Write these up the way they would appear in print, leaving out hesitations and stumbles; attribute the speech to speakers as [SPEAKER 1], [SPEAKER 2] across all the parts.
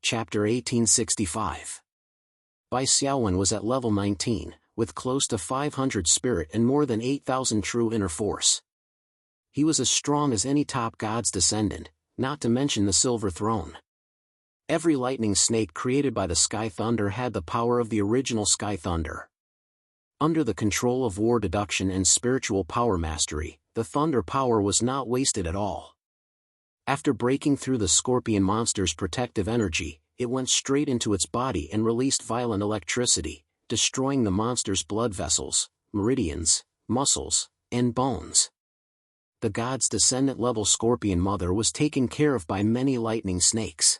[SPEAKER 1] Chapter 1865. Bai Xiaowen was at level 19, with close to 500 spirit and more than 8,000 true inner force. He was as strong as any top god's descendant, not to mention the Silver Throne. Every lightning snake created by the Sky Thunder had the power of the original Sky Thunder. Under the control of war deduction and spiritual power mastery, the Thunder power was not wasted at all. After breaking through the scorpion monster's protective energy, it went straight into its body and released violent electricity, destroying the monster's blood vessels, meridians, muscles, and bones. The god's descendant-level scorpion mother was taken care of by many lightning snakes.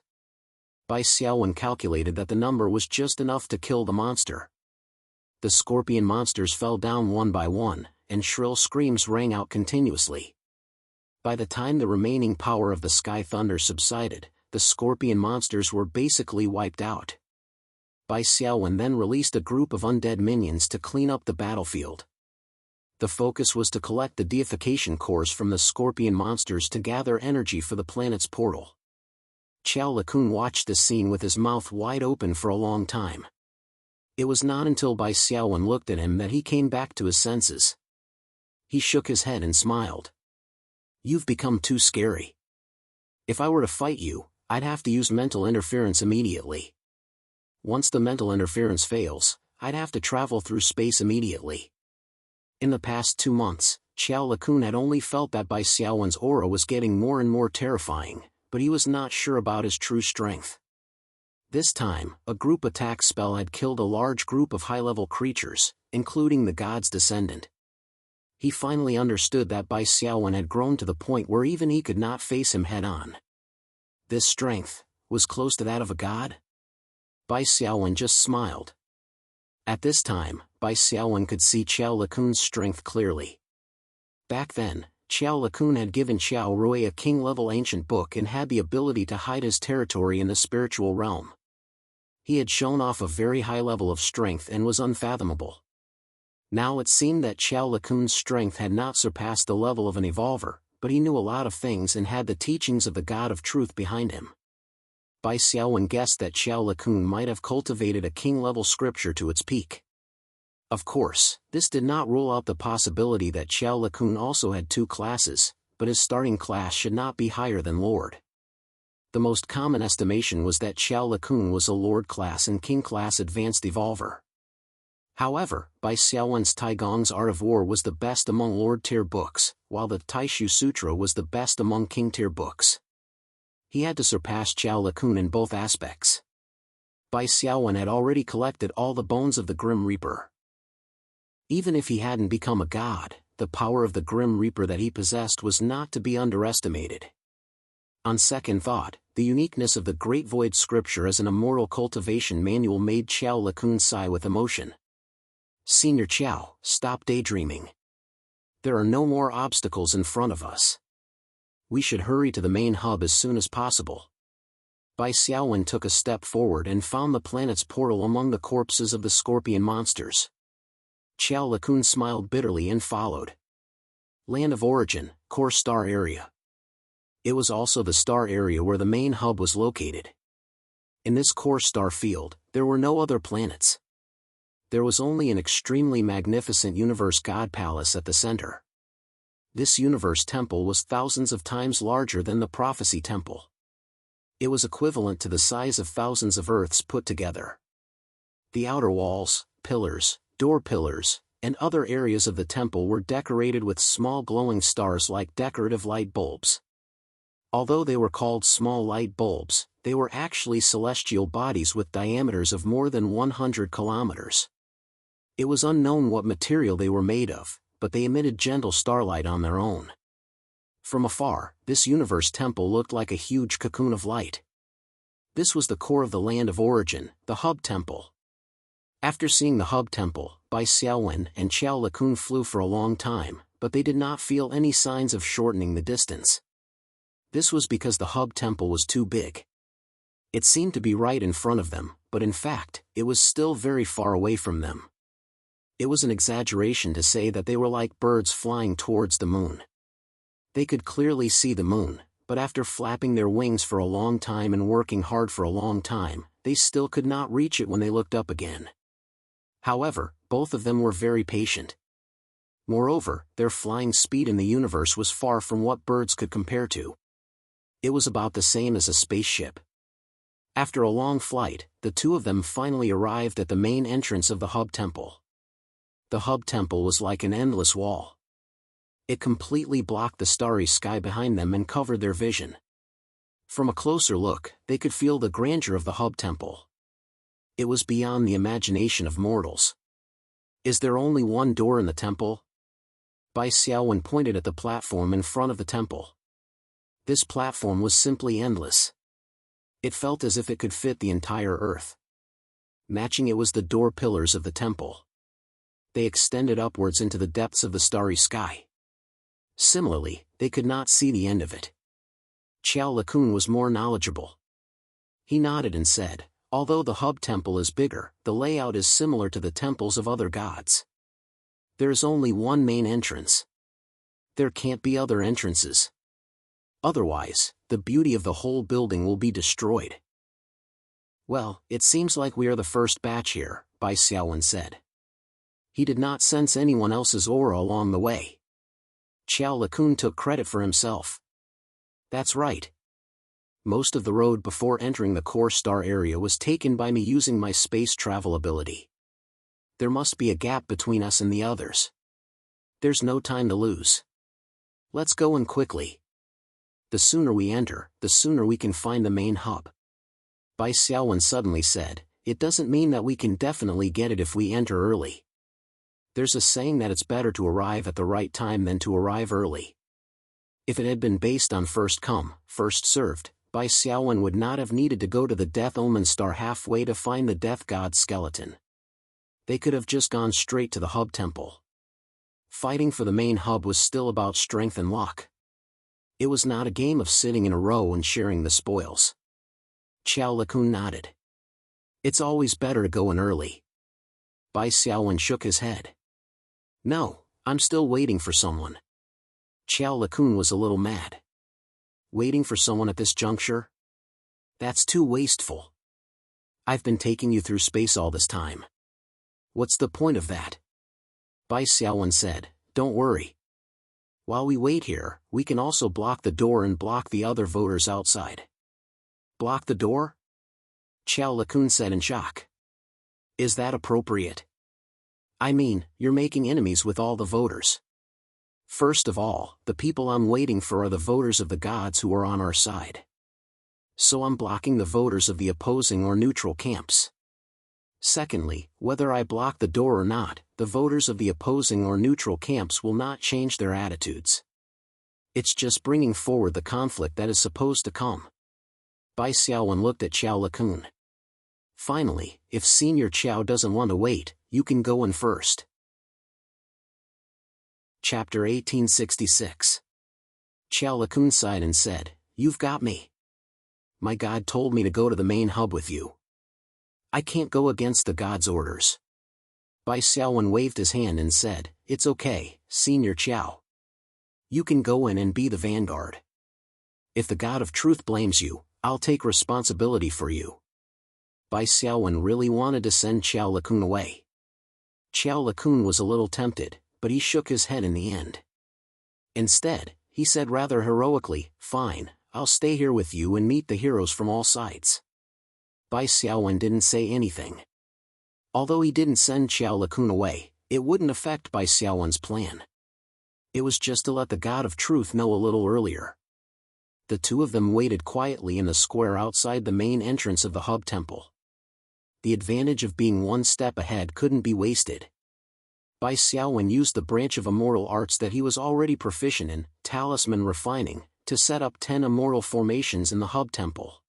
[SPEAKER 1] Bai Xiaowen calculated that the number was just enough to kill the monster. The scorpion monsters fell down one by one, and shrill screams rang out continuously. By the time the remaining power of the Sky Thunder subsided, the scorpion monsters were basically wiped out. Bai Xiaowen then released a group of undead minions to clean up the battlefield. The focus was to collect the deification cores from the scorpion monsters to gather energy for the planet's portal. Qiao Lakun watched this scene with his mouth wide open for a long time. It was not until Bai Xiaowen looked at him that he came back to his senses. He shook his head and smiled. "You've become too scary. If I were to fight you, I'd have to use mental interference immediately. Once the mental interference fails, I'd have to travel through space immediately." In the past 2 months, Qiao Lakun had only felt that Bai Xiaowen's aura was getting more and more terrifying, but he was not sure about his true strength. This time, a group attack spell had killed a large group of high-level creatures, including the god's descendant. He finally understood that Bai Xiaowen had grown to the point where even he could not face him head-on. This strength was close to that of a god? Bai Xiaowen just smiled. At this time, Bai Xiaowen could see Qiao Lakun's strength clearly. Back then, Qiao Lakun had given Xiao Rui a king-level ancient book and had the ability to hide his territory in the spiritual realm. He had shown off a very high level of strength and was unfathomable. Now it seemed that Qiao Lakun's strength had not surpassed the level of an evolver, but he knew a lot of things and had the teachings of the God of Truth behind him. Bai Xiaowen guessed that Qiao Lakun might have cultivated a king-level scripture to its peak. Of course, this did not rule out the possibility that Qiao Lakun also had 2 classes, but his starting class should not be higher than Lord. The most common estimation was that Qiao Lakun was a Lord class and King class advanced evolver. However, Bai Xiaowen's Taigong's Art of War was the best among Lord-tier books, while the Taishu Sutra was the best among King-tier books. He had to surpass Qiao Lakun in both aspects. Bai Xiaowen had already collected all the bones of the Grim Reaper. Even if he hadn't become a god, the power of the Grim Reaper that he possessed was not to be underestimated. On second thought, the uniqueness of the Great Void Scripture as an immortal cultivation manual made Qiao Lakun sigh with emotion. "Senior Qiao, stop daydreaming. There are no more obstacles in front of us. We should hurry to the main hub as soon as possible." Bai Xiaowen took a step forward and found the planet's portal among the corpses of the scorpion monsters. Qiao Lakun smiled bitterly and followed. Land of Origin, Core Star Area. It was also the star area where the main hub was located. In this core star field, there were no other planets. There was only an extremely magnificent universe god palace at the center. This universe temple was thousands of times larger than the prophecy temple. It was equivalent to the size of thousands of Earths put together. The outer walls, pillars, door pillars, and other areas of the temple were decorated with small glowing stars like decorative light bulbs. Although they were called small light bulbs, they were actually celestial bodies with diameters of more than 100 kilometers. It was unknown what material they were made of, but they emitted gentle starlight on their own. From afar, this universe temple looked like a huge cocoon of light. This was the core of the Land of Origin, the Hub Temple. After seeing the Hub Temple, Bai Xiaowen and Qiao Lakun flew for a long time, but they did not feel any signs of shortening the distance. This was because the Hub Temple was too big. It seemed to be right in front of them, but in fact, it was still very far away from them. It was an exaggeration to say that they were like birds flying towards the moon. They could clearly see the moon, but after flapping their wings for a long time and working hard for a long time, they still could not reach it when they looked up again. However, both of them were very patient. Moreover, their flying speed in the universe was far from what birds could compare to. It was about the same as a spaceship. After a long flight, the two of them finally arrived at the main entrance of the hub temple. The hub temple was like an endless wall. It completely blocked the starry sky behind them and covered their vision. From a closer look, they could feel the grandeur of the hub temple. It was beyond the imagination of mortals. Is there only one door in the temple? Bai Xiaowen pointed at the platform in front of the temple. This platform was simply endless. It felt as if it could fit the entire earth. Matching it was the door pillars of the temple. They extended upwards into the depths of the starry sky. Similarly, they could not see the end of it. Qiao Lakun was more knowledgeable. He nodded and said, although the hub temple is bigger, the layout is similar to the temples of other gods. There is only one main entrance. There can't be other entrances. Otherwise, the beauty of the whole building will be destroyed. Well, it seems like we are the first batch here, Bai Xiaowen said. He did not sense anyone else's aura along the way. Qiao Lakun took credit for himself. That's right. Most of the road before entering the core star area was taken by me using my space travel ability. There must be a gap between us and the others. There's no time to lose. Let's go in quickly. The sooner we enter, the sooner we can find the main hub. Bai Xiaowen suddenly said, it doesn't mean that we can definitely get it if we enter early. There's a saying that it's better to arrive at the right time than to arrive early. If it had been based on first come, first served, Bai Xiaowen would not have needed to go to the Death Omen Star halfway to find the Death God's skeleton. They could have just gone straight to the hub temple. Fighting for the main hub was still about strength and luck. It was not a game of sitting in a row and sharing the spoils. Qiao Lakun nodded. It's always better to go in early. Bai Xiaowen shook his head. No, I'm still waiting for someone. Qiao Lakun was a little mad. Waiting for someone at this juncture? That's too wasteful. I've been taking you through space all this time. What's the point of that? Bai Xiaowen said, don't worry. While we wait here, we can also block the door and block the other voters outside. Block the door? Qiao Lakun said in shock. Is that appropriate? I mean, you're making enemies with all the voters. First of all, the people I'm waiting for are the voters of the gods who are on our side. So I'm blocking the voters of the opposing or neutral camps. Secondly, whether I block the door or not, the voters of the opposing or neutral camps will not change their attitudes. It's just bringing forward the conflict that is supposed to come. Bai Xiaowen looked at Qiao Lakun. Finally, if Senior Qiao doesn't want to wait, you can go in first. Chapter 1866. Qiao Lakun sighed and said, you've got me. My god told me to go to the main hub with you. I can't go against the god's orders. Bai Xiaowen waved his hand and said, it's okay, Senior Qiao. You can go in and be the vanguard. If the god of truth blames you, I'll take responsibility for you. Bai Xiaowen really wanted to send Qiao Lakun away. Qiao Lakun was a little tempted, but he shook his head in the end. Instead, he said rather heroically, fine, I'll stay here with you and meet the heroes from all sides. Bai Xiaowen didn't say anything. Although he didn't send Qiao Lakun away, it wouldn't affect Bai Xiaowen's plan. It was just to let the god of truth know a little earlier. The two of them waited quietly in the square outside the main entrance of the hub temple. The advantage of being one step ahead couldn't be wasted. Bai Xiaowen used the branch of immortal arts that he was already proficient in, talisman refining, to set up 10 immortal formations in the hub temple.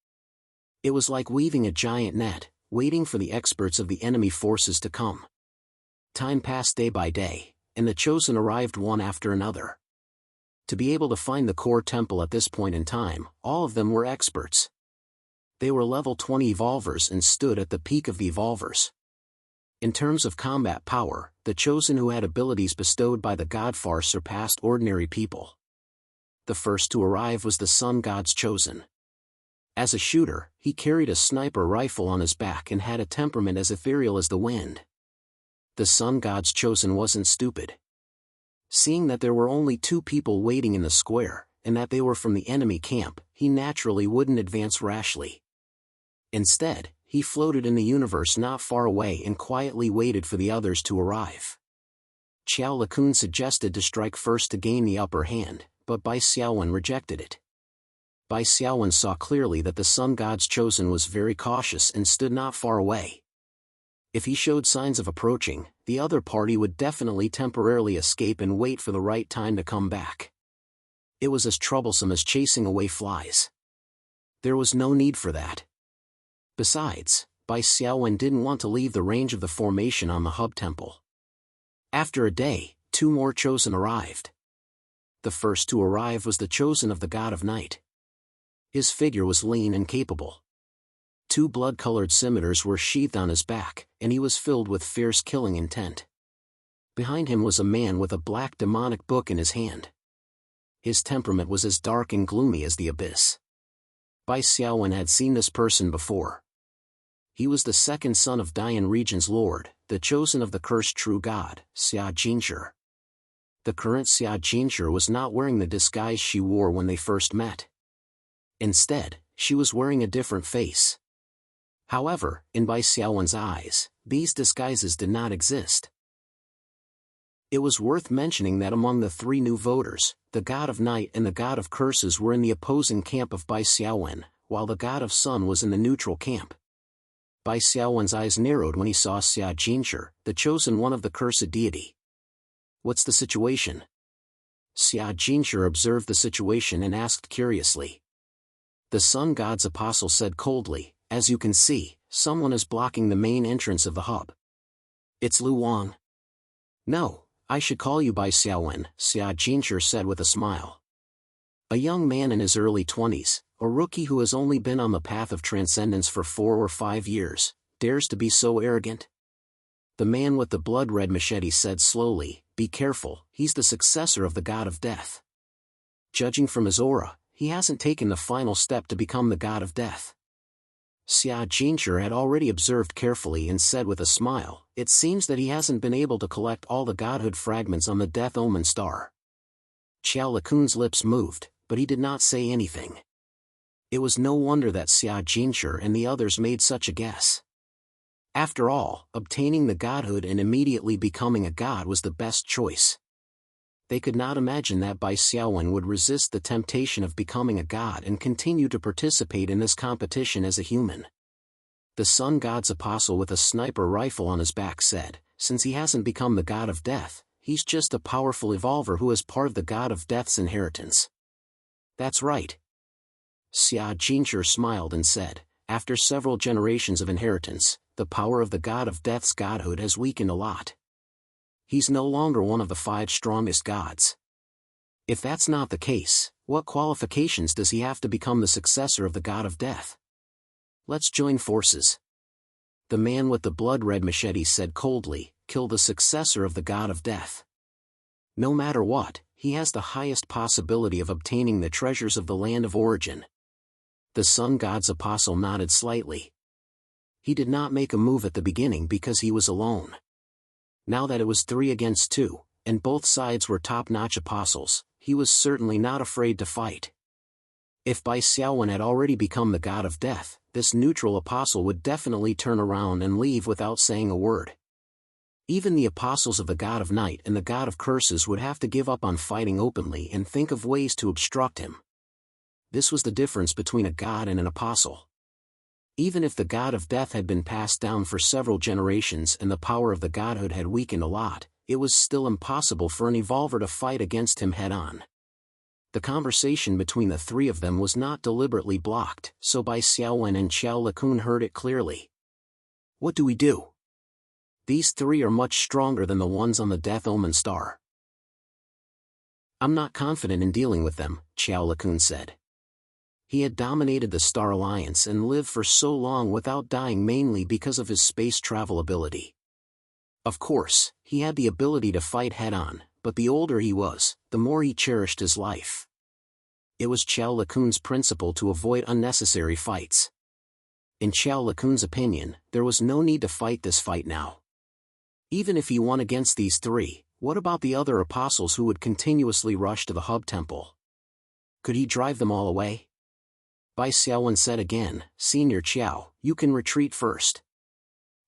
[SPEAKER 1] It was like weaving a giant net, waiting for the experts of the enemy forces to come. Time passed day by day, and the chosen arrived one after another. To be able to find the core temple at this point in time, all of them were experts. They were level 20 evolvers and stood at the peak of the evolvers. In terms of combat power, the chosen who had abilities bestowed by the god far surpassed ordinary people. The first to arrive was the sun god's chosen. As a shooter, he carried a sniper rifle on his back and had a temperament as ethereal as the wind. The sun god's chosen wasn't stupid. Seeing that there were only 2 people waiting in the square, and that they were from the enemy camp, he naturally wouldn't advance rashly. Instead, he floated in the universe not far away and quietly waited for the others to arrive. Xiao Lakun suggested to strike first to gain the upper hand, but Bai Xiaowen rejected it. Bai Xiaowen saw clearly that the sun god's chosen was very cautious and stood not far away. If he showed signs of approaching, the other party would definitely temporarily escape and wait for the right time to come back. It was as troublesome as chasing away flies. There was no need for that. Besides, Bai Xiaowen didn't want to leave the range of the formation on the hub temple. After a day, 2 more chosen arrived. The first to arrive was the chosen of the god of night. His figure was lean and capable. 2 blood-colored scimitars were sheathed on his back, and he was filled with fierce killing intent. Behind him was a man with a black demonic book in his hand. His temperament was as dark and gloomy as the abyss. Bai Xiaowen had seen this person before. He was the second son of Dian Region's lord, the chosen of the cursed true god, Xia Jinshi. The current Xia Jinshi was not wearing the disguise she wore when they first met. Instead, she was wearing a different face. However, in Bai Xiaowen's eyes, these disguises did not exist. It was worth mentioning that among the 3 new voters, the god of night and the god of curses were in the opposing camp of Bai Xiaowen, while the god of sun was in the neutral camp. Bai Xiaowen's eyes narrowed when he saw Xia Jinshi, the chosen one of the cursed deity. "What's the situation?" Xia Jinshi observed the situation and asked curiously. The sun god's apostle said coldly, "As you can see, someone is blocking the main entrance of the hub." "It's Lu Wang." "No, I should call you Bai Xiaowen," Xia Jinshi said with a smile. "A young man in his early 20s, a rookie who has only been on the path of transcendence for 4 or 5 years, dares to be so arrogant?" The man with the blood-red machete said slowly, "Be careful, he's the successor of the god of death. Judging from his aura, he hasn't taken the final step to become the god of death." Xia Jinshi had already observed carefully and said with a smile, "It seems that he hasn't been able to collect all the godhood fragments on the Death Omen star." Xiao Lakun's lips moved, but he did not say anything. It was no wonder that Xia Jinshi and the others made such a guess. After all, obtaining the godhood and immediately becoming a god was the best choice. They could not imagine that Bai Xiaowen would resist the temptation of becoming a god and continue to participate in this competition as a human. The sun god's apostle with a sniper rifle on his back said, "Since he hasn't become the god of death, he's just a powerful evolver who is part of the god of death's inheritance." "That's right." Xia Jinshi smiled and said, "After several generations of inheritance, the power of the god of death's godhood has weakened a lot. He's no longer one of the 5 strongest gods. If that's not the case, what qualifications does he have to become the successor of the god of death? Let's join forces." The man with the blood-red machete said coldly, "Kill the successor of the god of death. No matter what, he has the highest possibility of obtaining the treasures of the land of origin." The sun god's apostle nodded slightly. He did not make a move at the beginning because he was alone. Now that it was 3 against 2, and both sides were top-notch apostles, he was certainly not afraid to fight. If Bai Xiaowen had already become the god of death, this neutral apostle would definitely turn around and leave without saying a word. Even the apostles of the god of night and the god of curses would have to give up on fighting openly and think of ways to obstruct him. This was the difference between a god and an apostle. Even if the god of death had been passed down for several generations and the power of the godhood had weakened a lot, it was still impossible for an evolver to fight against him head-on. The conversation between the 3 of them was not deliberately blocked, so Bai Xiaowen and Xiao Lakun heard it clearly. "What do we do? These 3 are much stronger than the ones on the Death Omen star." "I'm not confident in dealing with them," Xiao Lakun said. He had dominated the Star Alliance and lived for so long without dying mainly because of his space travel ability. Of course, he had the ability to fight head-on, but the older he was, the more he cherished his life. It was Xiao Lakun's principle to avoid unnecessary fights. In Xiao Lakun's opinion, there was no need to fight this fight now. Even if he won against these three, what about the other apostles who would continuously rush to the hub temple? Could he drive them all away? Bai Xiaowen said again, Senior Qiao, you can retreat first.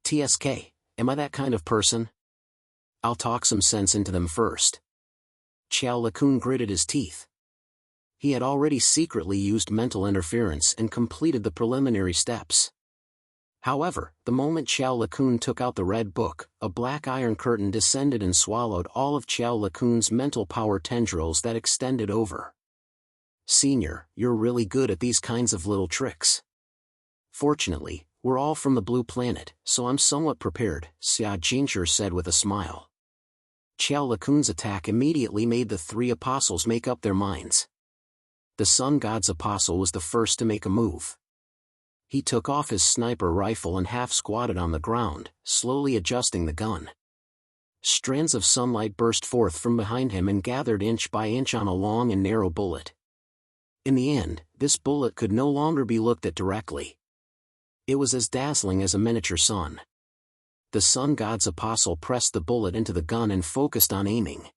[SPEAKER 1] TSK, am I that kind of person? I'll talk some sense into them first. Xiao Lakun gritted his teeth. He had already secretly used mental interference and completed the preliminary steps. However, the moment Xiao Lakun took out the red book, a black iron curtain descended and swallowed all of Xiao Lakun's mental power tendrils that extended over. Senior, you're really good at these kinds of little tricks. Fortunately, we're all from the blue planet, so I'm somewhat prepared, Xia Jinshi said with a smile. Xiao Lakun's attack immediately made the three apostles make up their minds. The Sun God's apostle was the first to make a move. He took off his sniper rifle and half-squatted on the ground, slowly adjusting the gun. Strands of sunlight burst forth from behind him and gathered inch by inch on a long and narrow bullet. In the end, this bullet could no longer be looked at directly. It was as dazzling as a miniature sun. The Sun God's apostle pressed the bullet into the gun and focused on aiming.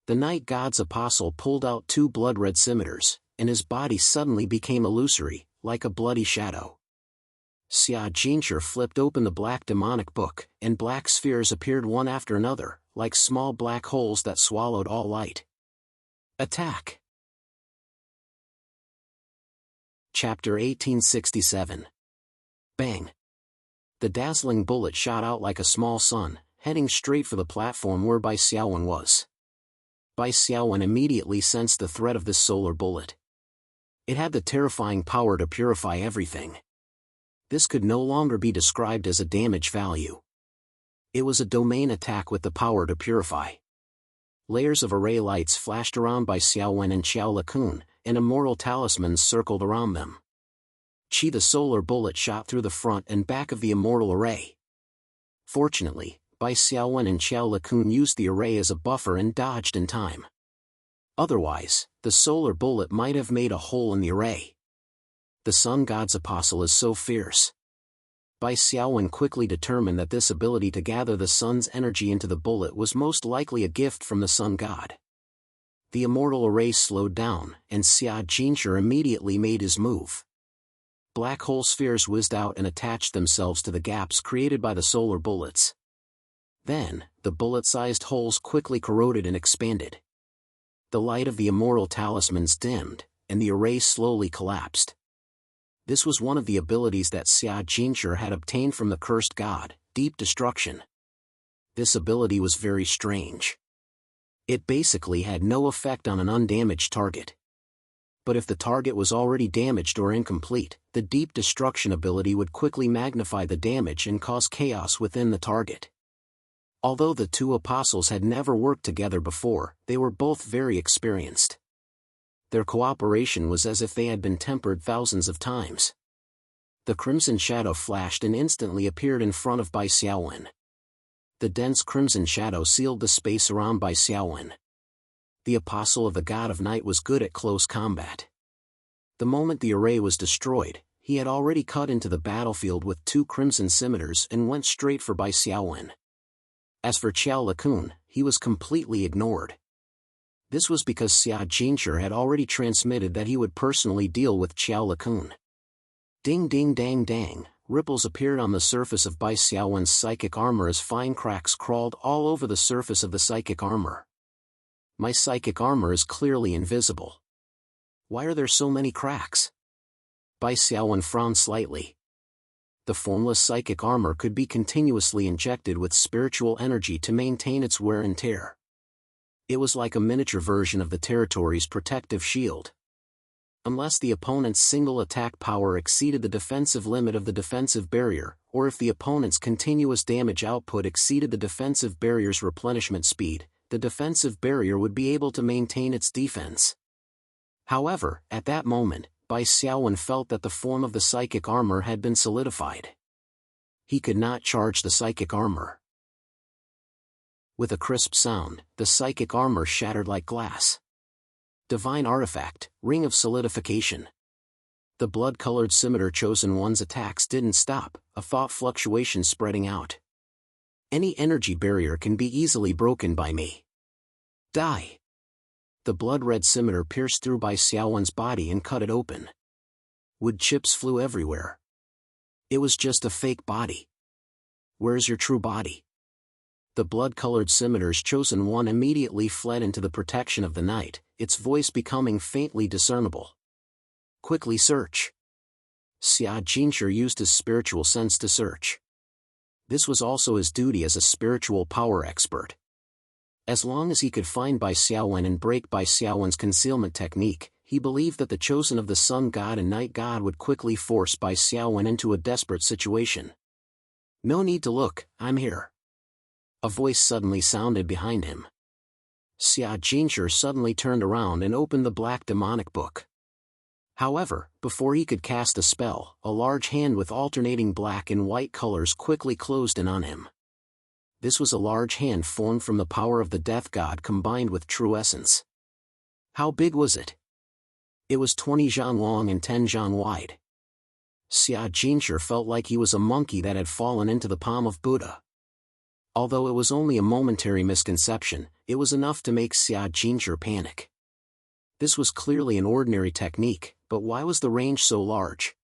[SPEAKER 1] The Night God's apostle pulled out two blood-red scimitars, and his body suddenly became illusory, like a bloody shadow. Xia Jinshi flipped open the black demonic book, and black spheres appeared one after another, like small black holes that swallowed all light. Attack! Chapter 1867. Bang! The dazzling bullet shot out like a small sun, heading straight for the platform where Bai Xiaowen was. Bai Xiaowen immediately sensed the threat of this solar bullet. It had the terrifying power to purify everything. This could no longer be described as a damage value. It was a domain attack with the power to purify. Layers of array lights flashed around Bai Xiaowen and Xiao Lakun, and immortal talismans circled around them. Qi the solar bullet shot through the front and back of the immortal array. Fortunately, Bai Xiaowen and Xiao Lakun used the array as a buffer and dodged in time. Otherwise, the solar bullet might have made a hole in the array. The Sun God's apostle is so fierce. Bai Xiaowen quickly determined that this ability to gather the sun's energy into the bullet was most likely a gift from the Sun God. The immortal array slowed down, and Xia Jinshi immediately made his move. Black hole spheres whizzed out and attached themselves to the gaps created by the solar bullets. Then, the bullet-sized holes quickly corroded and expanded. The light of the immortal talismans dimmed, and the array slowly collapsed. This was one of the abilities that Xia Jinshi had obtained from the cursed god, Deep Destruction. This ability was very strange. It basically had no effect on an undamaged target. But if the target was already damaged or incomplete, the Deep Destruction ability would quickly magnify the damage and cause chaos within the target. Although the two apostles had never worked together before, they were both very experienced. Their cooperation was as if they had been tempered thousands of times. The crimson shadow flashed and instantly appeared in front of Bai Xiaowen. The dense crimson shadow sealed the space around Bai Xiaowen. The apostle of the god of night was good at close combat. The moment the array was destroyed, he had already cut into the battlefield with two crimson scimitars and went straight for Bai Xiaowen. As for Xiao Lakun, he was completely ignored. This was because Xia Jinshi had already transmitted that he would personally deal with Xiao Lakun. Ding ding dang dang, ripples appeared on the surface of Bai Xiaowen's psychic armor as fine cracks crawled all over the surface of the psychic armor. My psychic armor is clearly invisible. Why are there so many cracks? Bai Xiaowen frowned slightly. The formless psychic armor could be continuously injected with spiritual energy to maintain its wear and tear. It was like a miniature version of the territory's protective shield. Unless the opponent's single attack power exceeded the defensive limit of the defensive barrier, or if the opponent's continuous damage output exceeded the defensive barrier's replenishment speed, the defensive barrier would be able to maintain its defense. However, at that moment, Bai Xiaowen felt that the form of the psychic armor had been solidified. He could not charge the psychic armor. With a crisp sound, the psychic armor shattered like glass. Divine artifact, ring of solidification. The blood-colored scimitar chosen one's attacks didn't stop, a thought fluctuation spreading out. Any energy barrier can be easily broken by me. Die. The blood-red scimitar pierced through Bai Xiaowen's body and cut it open. Wood chips flew everywhere. It was just a fake body. Where's your true body? The blood-colored scimitar's chosen one immediately fled into the protection of the night, its voice becoming faintly discernible. Quickly search. Xia Jinshi used his spiritual sense to search. This was also his duty as a spiritual power expert. As long as he could find Bai Xiaowen and break Bai Xiaowen's concealment technique, he believed that the chosen of the Sun God and Night God would quickly force Bai Xiaowen into a desperate situation. No need to look, I'm here. A voice suddenly sounded behind him. Xia Jinshi suddenly turned around and opened the black demonic book. However, before he could cast a spell, a large hand with alternating black and white colors quickly closed in on him. This was a large hand formed from the power of the Death God combined with true essence. How big was it? It was 20 zhan long and 10 zhan wide. Xia Jinshi felt like he was a monkey that had fallen into the palm of Buddha. Although it was only a momentary misconception, it was enough to make Xia Jinshi panic. This was clearly an ordinary technique, but why was the range so large?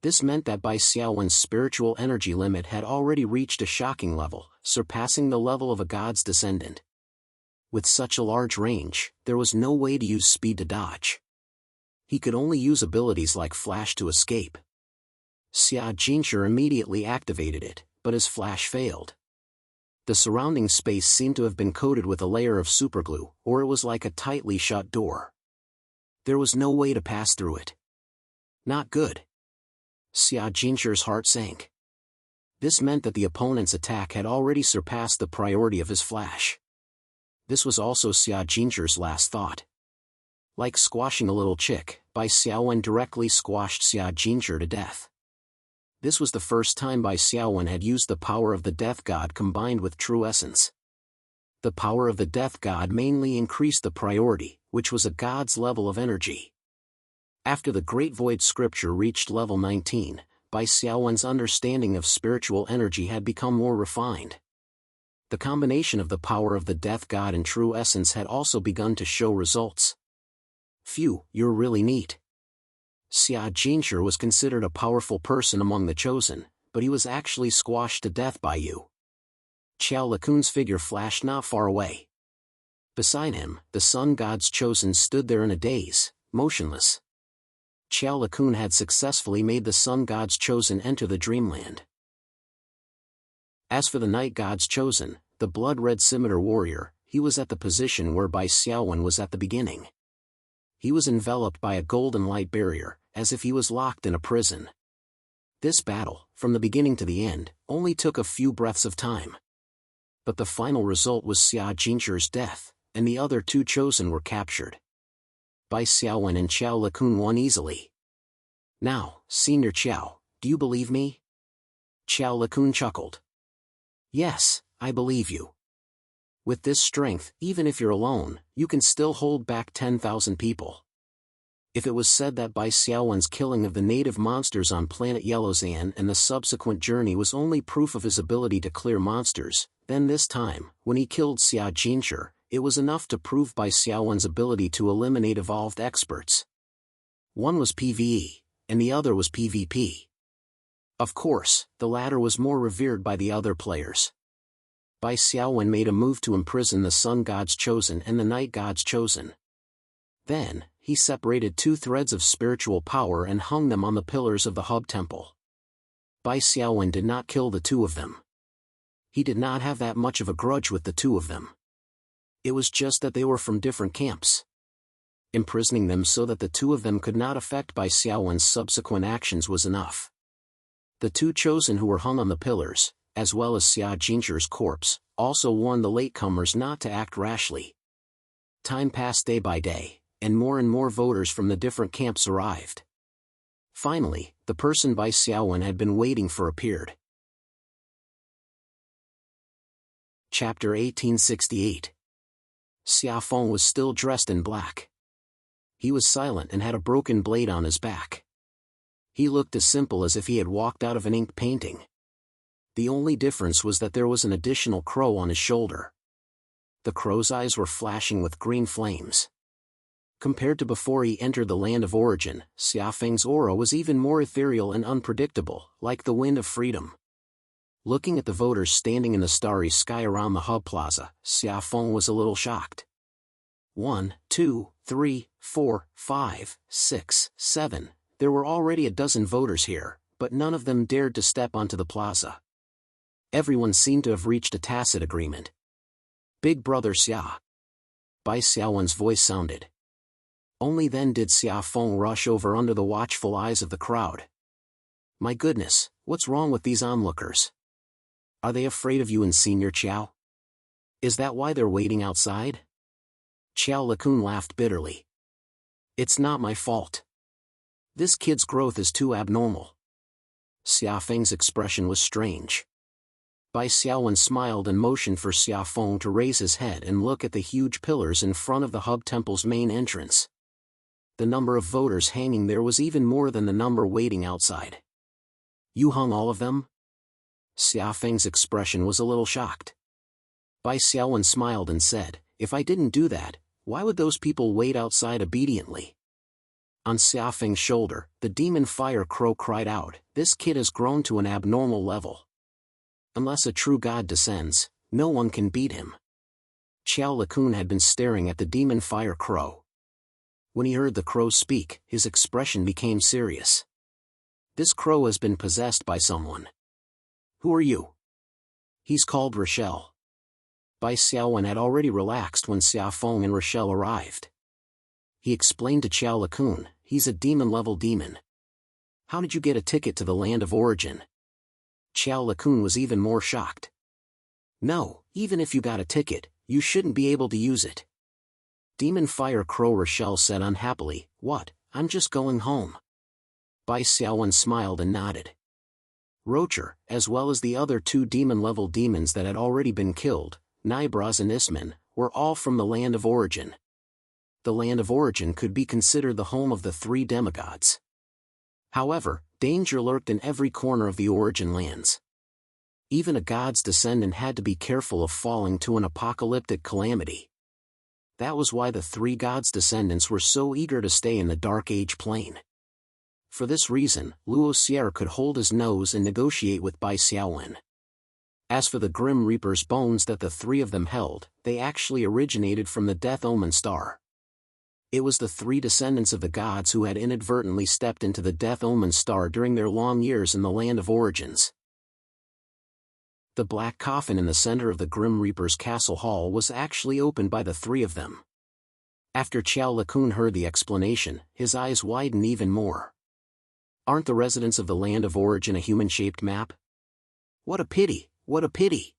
[SPEAKER 1] This meant that Bai Xiaowen's spiritual energy limit had already reached a shocking level, surpassing the level of a god's descendant. With such a large range, there was no way to use speed to dodge. He could only use abilities like flash to escape. Xia Jinshi immediately activated it, but his flash failed. The surrounding space seemed to have been coated with a layer of superglue, or it was like a tightly shut door. There was no way to pass through it. Not good. Xia Jinshi's heart sank. This meant that the opponent's attack had already surpassed the priority of his flash. This was also Xia Jinshi's last thought. Like squashing a little chick, Bai Xiaowen directly squashed Xia Jinshi to death. This was the first time Bai Xiaowen had used the power of the Death God combined with true essence. The power of the Death God mainly increased the priority, which was a god's level of energy. After the Great Void scripture reached level 19, Bai Xiaowen's understanding of spiritual energy had become more refined. The combination of the power of the Death God and true essence had also begun to show results. Phew, you're really neat. Xia Jinshi was considered a powerful person among the chosen, but he was actually squashed to death by you. Qiao Lakun's figure flashed not far away. Beside him, the Sun God's chosen stood there in a daze, motionless. Qiao Lakun had successfully made the Sun God's chosen enter the dreamland. As for the Night God's chosen, the blood-red scimitar warrior, he was at the position where Bai Xiaowen was at the beginning. He was enveloped by a golden light barrier, as if he was locked in a prison. This battle, from the beginning to the end, only took a few breaths of time. But the final result was Xia Jinshi's death, and the other two chosen were captured. Bai Xiaowen and Qiao Lakun won easily. Now, Senior Qiao, do you believe me? Qiao Lakun chuckled. Yes, I believe you. With this strength, even if you're alone, you can still hold back 10,000 people. If it was said that Bai Xiaowen's killing of the native monsters on planet Yellowzan and the subsequent journey was only proof of his ability to clear monsters, then this time, when he killed Xia Jinshi, it was enough to prove Bai Xiaowen's ability to eliminate evolved experts. One was PvE, and the other was PvP. Of course, the latter was more revered by the other players. Bai Xiaowen made a move to imprison the Sun God's chosen and the Night God's chosen. Then, he separated two threads of spiritual power and hung them on the pillars of the hub temple. Bai Xiaowen did not kill the two of them. He did not have that much of a grudge with the two of them. It was just that they were from different camps. Imprisoning them so that the two of them could not affect Bai Xiaowen's subsequent actions was enough. The two chosen who were hung on the pillars, as well as Xia Jinshi's corpse, also warned the latecomers not to act rashly. Time passed day by day, and more voters from the different camps arrived. Finally, the person Bai Xiaowen had been waiting for appeared. Chapter 1868. Xia Feng was still dressed in black. He was silent and had a broken blade on his back. He looked as simple as if he had walked out of an ink painting. The only difference was that there was an additional crow on his shoulder. The crow's eyes were flashing with green flames. Compared to before he entered the land of origin, Xiafeng's aura was even more ethereal and unpredictable, like the wind of freedom. Looking at the voters standing in the starry sky around the hub plaza, Xiafeng was a little shocked. 1, 2, 3, 4, 5, 6, 7. There were already a dozen voters here, but none of them dared to step onto the plaza. Everyone seemed to have reached a tacit agreement. Big brother Xia. Bai Xiaowen's voice sounded. Only then did Xiafeng rush over under the watchful eyes of the crowd. My goodness, what's wrong with these onlookers? Are they afraid of you and Senior Qiao? Is that why they're waiting outside? Qiao Likun laughed bitterly. It's not my fault. This kid's growth is too abnormal. Xiafeng's expression was strange. Bai Xiaowen smiled and motioned for Xiafeng to raise his head and look at the huge pillars in front of the hub temple's main entrance. The number of voters hanging there was even more than the number waiting outside. You hung all of them? Xiafeng's expression was a little shocked. Bai Xiaowen smiled and said, if I didn't do that, why would those people wait outside obediently? On Xiafeng's shoulder, the demon fire crow cried out, this kid has grown to an abnormal level. Unless a true god descends, no one can beat him. Qiao Likun had been staring at the demon fire crow. When he heard the crow speak, his expression became serious. This crow has been possessed by someone. Who are you? He's called Rochelle. Bai Xiaowen had already relaxed when Xiafeng and Rochelle arrived. He explained to Qiao Likun, he's a demon-level demon. How did you get a ticket to the land of origin? Qiao Likun was even more shocked. No, even if you got a ticket, you shouldn't be able to use it. Demon Fire Crow Rochelle said unhappily, what, I'm just going home. Bai Xiaowen smiled and nodded. Rocher, as well as the other two demon-level demons that had already been killed, Nibraz and Isman, were all from the land of origin. The land of origin could be considered the home of the three demigods. However, danger lurked in every corner of the origin lands. Even a god's descendant had to be careful of falling to an apocalyptic calamity. That was why the three gods' descendants were so eager to stay in the Dark Age plane. For this reason, Luo Sierra could hold his nose and negotiate with Bai Xiaowen. As for the Grim Reaper's bones that the three of them held, they actually originated from the Death Omen Star. It was the three descendants of the gods who had inadvertently stepped into the Death Omen Star during their long years in the Land of Origins. The black coffin in the center of the Grim Reaper's castle hall was actually opened by the three of them. After Qiao Likun heard the explanation, his eyes widened even more. Aren't the residents of the Land of Origin a human-shaped map? What a pity, what a pity!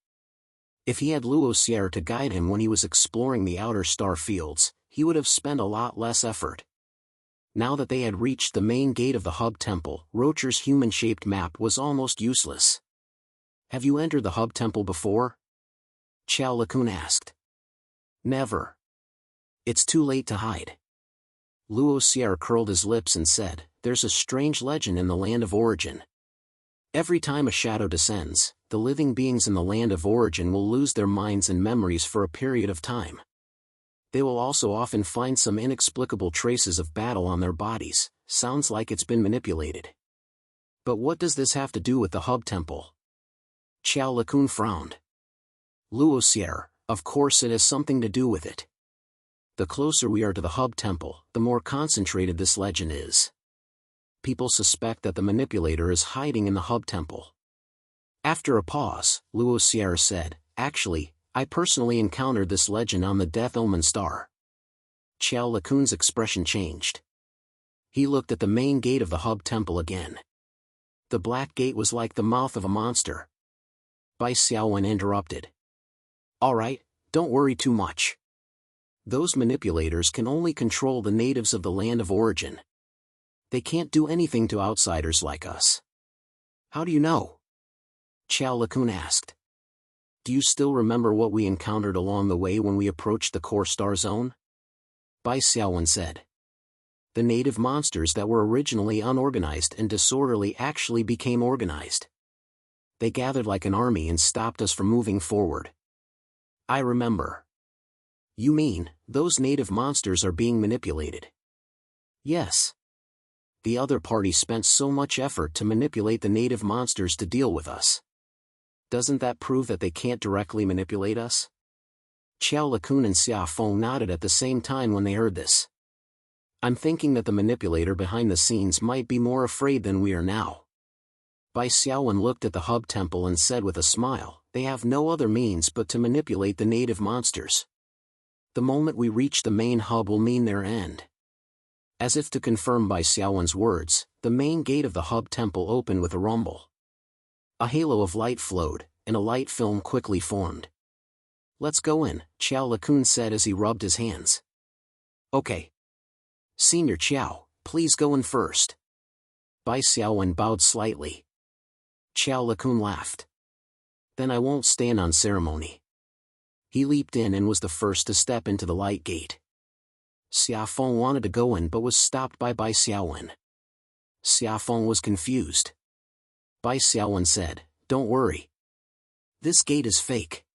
[SPEAKER 1] If he had Luo Sierra to guide him when he was exploring the outer star fields, he would have spent a lot less effort. Now that they had reached the main gate of the hub temple, Rocher's human-shaped map was almost useless. Have you entered the hub temple before? Qiao Likun asked. Never. It's too late to hide. Luo Sierra curled his lips and said, there's a strange legend in the Land of Origin. Every time a shadow descends, the living beings in the Land of Origin will lose their minds and memories for a period of time. They will also often find some inexplicable traces of battle on their bodies. Sounds like it's been manipulated. But what does this have to do with the hub temple? Qiao Likun frowned. Luo Sierra, of course it has something to do with it. The closer we are to the hub temple, the more concentrated this legend is. People suspect that the manipulator is hiding in the hub temple. After a pause, Luo Sierra said, actually, I personally encountered this legend on the Death Omen Star. Qiao Likun's expression changed. He looked at the main gate of the hub temple again. The black gate was like the mouth of a monster. Bai Xiaowen interrupted. Alright, don't worry too much. Those manipulators can only control the natives of the Land of Origin. They can't do anything to outsiders like us. How do you know? Qiao Likun asked. Do you still remember what we encountered along the way when we approached the core star zone? Bai Xiaowen said. The native monsters that were originally unorganized and disorderly actually became organized. They gathered like an army and stopped us from moving forward. I remember. You mean, those native monsters are being manipulated? Yes. The other party spent so much effort to manipulate the native monsters to deal with us. Doesn't that prove that they can't directly manipulate us? Xiao Lakun and Xia Feng nodded at the same time when they heard this. I'm thinking that the manipulator behind the scenes might be more afraid than we are now. Bai Xiaowen looked at the hub temple and said with a smile, they have no other means but to manipulate the native monsters. The moment we reach the main hub will mean their end. As if to confirm Bai Xiaowen's words, the main gate of the hub temple opened with a rumble. A halo of light flowed, and a light film quickly formed. Let's go in, Xiao Lakun said as he rubbed his hands. Okay. Senior Qiao, please go in first. Bai Xiaowen bowed slightly. Xiao Lakun laughed. Then I won't stand on ceremony. He leaped in and was the first to step into the light gate. Xia Feng wanted to go in but was stopped by Bai Xiaowen. Xia Feng was confused. Bai Xiaowen said, don't worry. This gate is fake.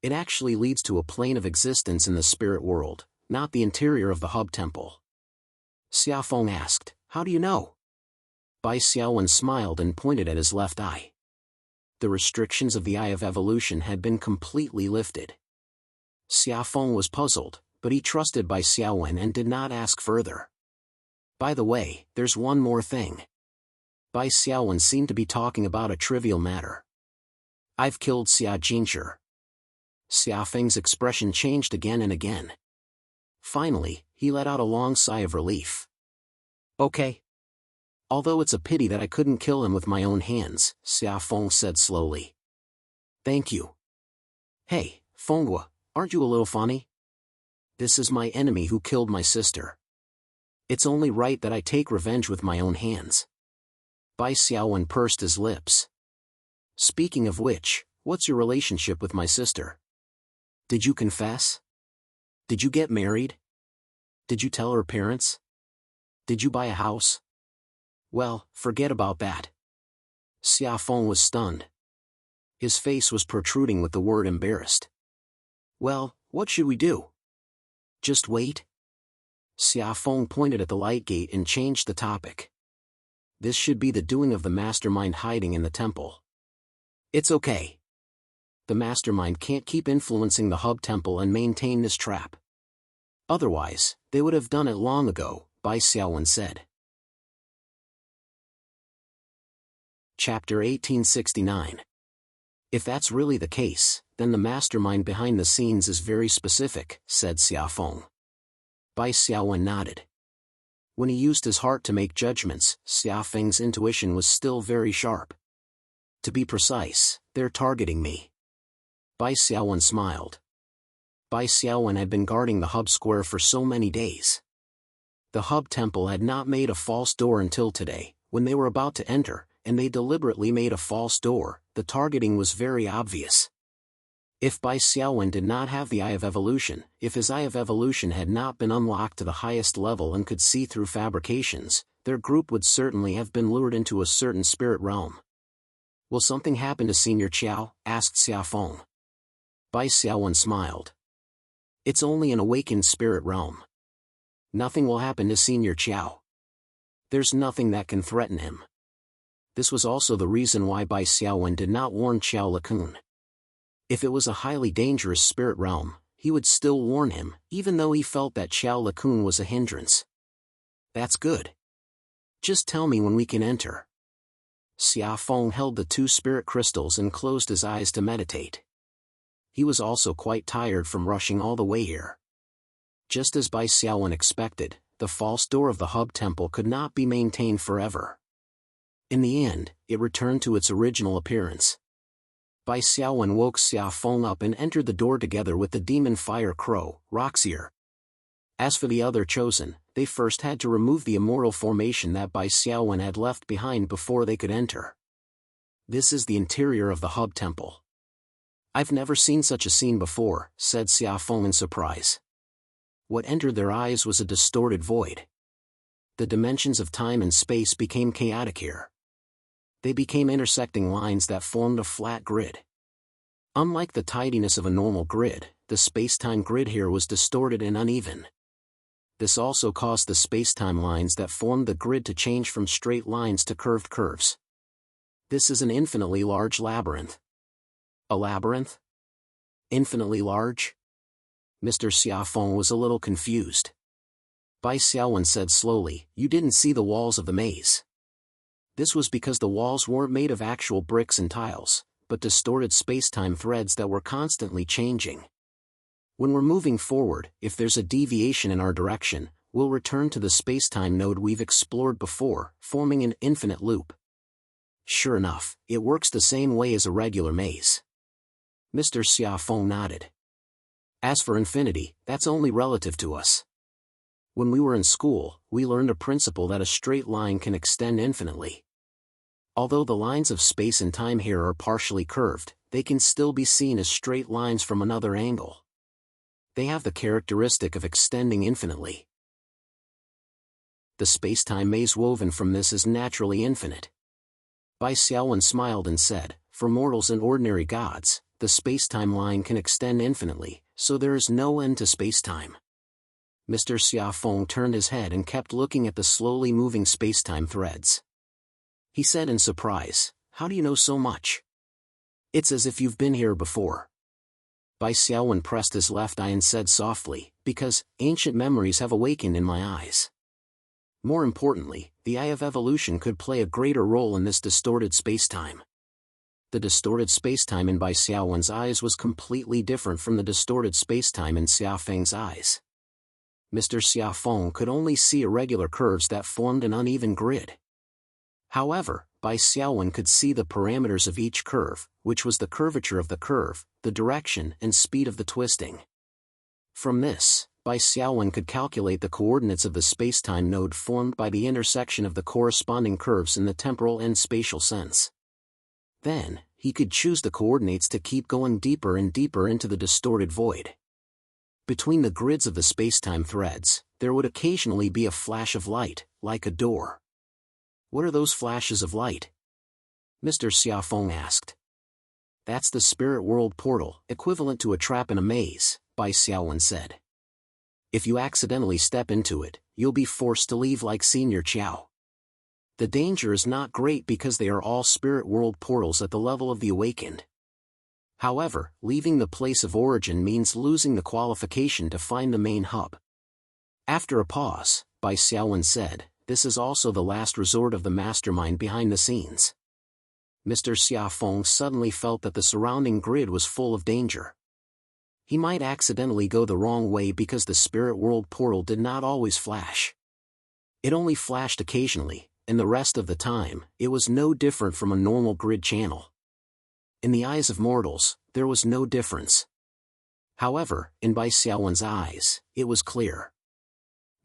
[SPEAKER 1] It actually leads to a plane of existence in the spirit world, not the interior of the hub temple. Xia Feng asked, how do you know? Bai Xiaowen smiled and pointed at his left eye. The restrictions of the Eye of Evolution had been completely lifted. Xia Feng was puzzled, but he trusted Bai Xiaowen and did not ask further. By the way, there's one more thing. Bai Xiaowen seemed to be talking about a trivial matter. I've killed Xia Jingshi. Xia Feng's expression changed again and again. Finally, he let out a long sigh of relief. Okay. Although it's a pity that I couldn't kill him with my own hands, Xia Feng said slowly. Thank you. Hey, Fenghua, aren't you a little funny? This is my enemy who killed my sister. It's only right that I take revenge with my own hands. Bai Xiaowen pursed his lips. Speaking of which, what's your relationship with my sister? Did you confess? Did you get married? Did you tell her parents? Did you buy a house? Well, forget about that. Xia Feng was stunned. His face was protruding with the word embarrassed. Well, what should we do? Just wait? Xia Feng pointed at the light gate and changed the topic. This should be the doing of the mastermind hiding in the temple. It's okay. The mastermind can't keep influencing the hub temple and maintain this trap. Otherwise, they would have done it long ago, Bai Xiaowen said. Chapter 1869. If that's really the case, then the mastermind behind the scenes is very specific, said Xia Feng. Bai Xiaowen nodded. When he used his heart to make judgments, Xia Feng's intuition was still very sharp. To be precise, they're targeting me. Bai Xiaowen smiled. Bai Xiaowen had been guarding the hub square for so many days. The hub temple had not made a false door until today, when they were about to enter, and they deliberately made a false door. The targeting was very obvious. If Bai Xiaowen did not have the Eye of Evolution, if his Eye of Evolution had not been unlocked to the highest level and could see through fabrications, their group would certainly have been lured into a certain spirit realm. Will something happen to Senior Qiao? Asked Xia Feng. Bai Xiaowen smiled. It's only an awakened spirit realm. Nothing will happen to Senior Qiao. There's nothing that can threaten him. This was also the reason why Bai Xiaowen did not warn Xiao Lakun. If it was a highly dangerous spirit realm, he would still warn him, even though he felt that Xiao Lakun was a hindrance. That's good. Just tell me when we can enter. Xia Feng held the 2 spirit crystals and closed his eyes to meditate. He was also quite tired from rushing all the way here. Just as Bai Xiaowen expected, the false door of the hub temple could not be maintained forever. In the end, it returned to its original appearance. Bai Xiaowen woke Xia Feng up and entered the door together with the demon fire crow, Roxier. As for the other chosen, they first had to remove the immortal formation that Bai Xiaowen had left behind before they could enter. This is the interior of the hub temple. I've never seen such a scene before, said Xia Feng in surprise. What entered their eyes was a distorted void. The dimensions of time and space became chaotic here. They became intersecting lines that formed a flat grid. Unlike the tidiness of a normal grid, the space-time grid here was distorted and uneven. This also caused the space-time lines that formed the grid to change from straight lines to curved curves. This is an infinitely large labyrinth. A labyrinth? Infinitely large? Mr. Xiaofeng was a little confused. Bai Xiaowen said slowly, "You didn't see the walls of the maze." This was because the walls weren't made of actual bricks and tiles, but distorted space-time threads that were constantly changing. When we're moving forward, if there's a deviation in our direction, we'll return to the space-time node we've explored before, forming an infinite loop. Sure enough, it works the same way as a regular maze. Mr. Xiaofeng nodded. As for infinity, that's only relative to us. When we were in school, we learned a principle that a straight line can extend infinitely. Although the lines of space and time here are partially curved, they can still be seen as straight lines from another angle. They have the characteristic of extending infinitely. The space-time maze woven from this is naturally infinite. Bai Xiaowen smiled and said, "For mortals and ordinary gods, the space-time line can extend infinitely, so there is no end to space-time." Mr. Xiaofeng turned his head and kept looking at the slowly moving space-time threads. He said in surprise, "How do you know so much? It's as if you've been here before." Bai Xiaowen pressed his left eye and said softly, "Because ancient memories have awakened in my eyes. More importantly, the eye of evolution could play a greater role in this distorted spacetime." The distorted spacetime in Bai Xiaowen's eyes was completely different from the distorted spacetime in Xiaofeng's eyes. Mr. Xiaofeng could only see irregular curves that formed an uneven grid. However, Bai Xiaowen could see the parameters of each curve, which was the curvature of the curve, the direction and speed of the twisting. From this, Bai Xiaowen could calculate the coordinates of the spacetime node formed by the intersection of the corresponding curves in the temporal and spatial sense. Then, he could choose the coordinates to keep going deeper and deeper into the distorted void. Between the grids of the spacetime threads, there would occasionally be a flash of light, like a door. "What are those flashes of light?" Mr. Xiaofeng asked. "That's the spirit world portal, equivalent to a trap in a maze," Bai Xiaowen said. "If you accidentally step into it, you'll be forced to leave like Senior Qiao. The danger is not great because they are all spirit world portals at the level of the awakened. However, leaving the place of origin means losing the qualification to find the main hub." After a pause, Bai Xiaowen said, "This is also the last resort of the mastermind behind the scenes." Mr. Xiaofeng suddenly felt that the surrounding grid was full of danger. He might accidentally go the wrong way because the spirit world portal did not always flash. It only flashed occasionally, and the rest of the time, it was no different from a normal grid channel. In the eyes of mortals, there was no difference. However, in Bai Xiaowen's eyes, it was clear.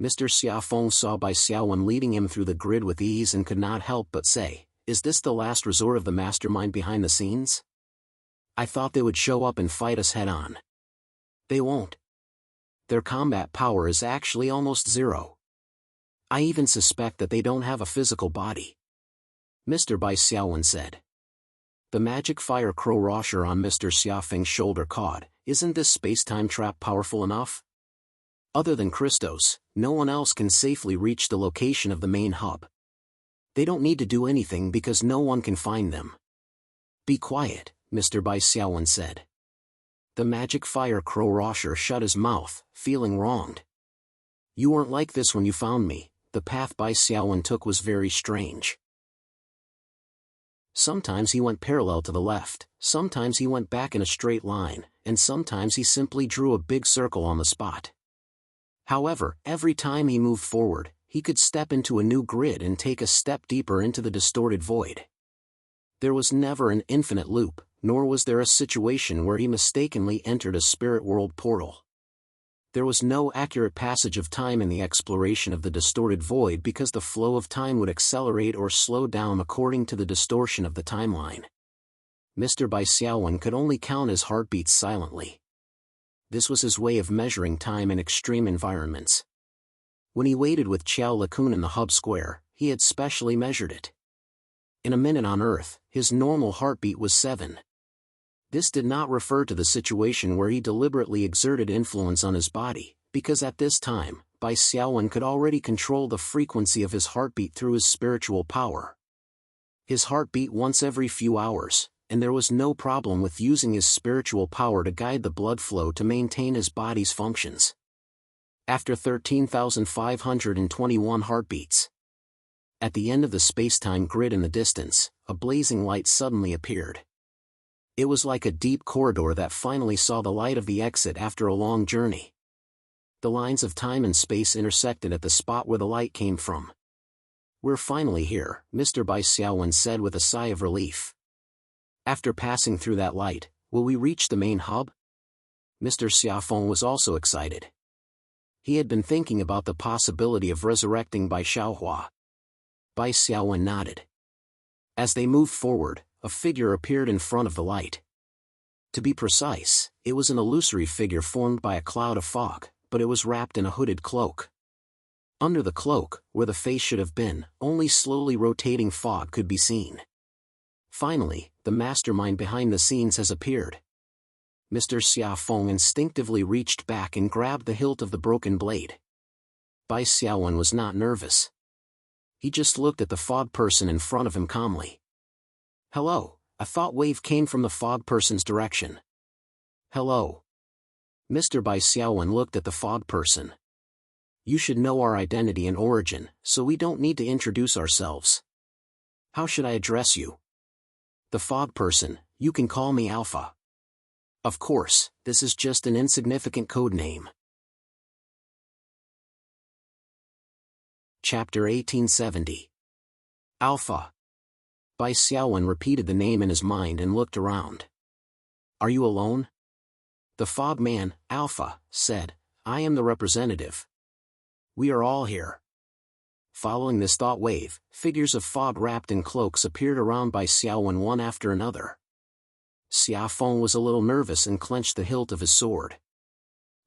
[SPEAKER 1] Mr. Xiaofeng saw Bai Xiaowen leading him through the grid with ease and could not help but say, "Is this the last resort of the mastermind behind the scenes? I thought they would show up and fight us head-on. They won't. Their combat power is actually almost zero. I even suspect that they don't have a physical body." Mr. Bai Xiaowen said. The magic fire crow Rosher on Mr. Xiaofeng's shoulder cawed, "Isn't this space-time trap powerful enough? Other than Christos, no one else can safely reach the location of the main hub. They don't need to do anything because no one can find them." "Be quiet," Mr. Bai Xiaowen said. The magic fire crow Rosher shut his mouth, feeling wronged. "You weren't like this when you found me." The path Bai Xiaowen took was very strange. Sometimes he went parallel to the left, sometimes he went back in a straight line, and sometimes he simply drew a big circle on the spot. However, every time he moved forward, he could step into a new grid and take a step deeper into the distorted void. There was never an infinite loop, nor was there a situation where he mistakenly entered a spirit world portal. There was no accurate passage of time in the exploration of the distorted void because the flow of time would accelerate or slow down according to the distortion of the timeline. Mr. Bai Xiaowen could only count his heartbeats silently. This was his way of measuring time in extreme environments. When he waited with Xiao Lakun in the hub square, he had specially measured it. In a minute on Earth, his normal heartbeat was 7. This did not refer to the situation where he deliberately exerted influence on his body, because at this time, Bai Xiaowen could already control the frequency of his heartbeat through his spiritual power. His heart beat once every few hours, and there was no problem with using his spiritual power to guide the blood flow to maintain his body's functions. After 13,521 heartbeats, at the end of the space-time grid in the distance, a blazing light suddenly appeared. It was like a deep corridor that finally saw the light of the exit after a long journey. The lines of time and space intersected at the spot where the light came from. "We're finally here," Mr. Bai Xiaowen said with a sigh of relief. "After passing through that light, will we reach the main hub?" Mr. Xiaofeng was also excited. He had been thinking about the possibility of resurrecting Bai Xiaohua. Bai Xiaowen nodded. As they moved forward, a figure appeared in front of the light. To be precise, it was an illusory figure formed by a cloud of fog, but it was wrapped in a hooded cloak. Under the cloak, where the face should have been, only slowly rotating fog could be seen. Finally, the mastermind behind the scenes has appeared. Mr. Xiaofeng instinctively reached back and grabbed the hilt of the broken blade. Bai Xiaowen was not nervous. He just looked at the fog person in front of him calmly. "Hello," a thought wave came from the fog person's direction. "Hello." Mr. Bai Xiaowen looked at the fog person. "You should know our identity and origin, so we don't need to introduce ourselves. How should I address you?" "The fog person, you can call me Alpha." "Of course, this is just an insignificant code name." Chapter 1870. Alpha. Bai Xiaowen repeated the name in his mind and looked around. "Are you alone?" The fog man, Alpha, said, "I am the representative. We are all here." Following this thought wave, figures of fog wrapped in cloaks appeared around Bai Xiaowen one after another. Xiaofeng was a little nervous and clenched the hilt of his sword.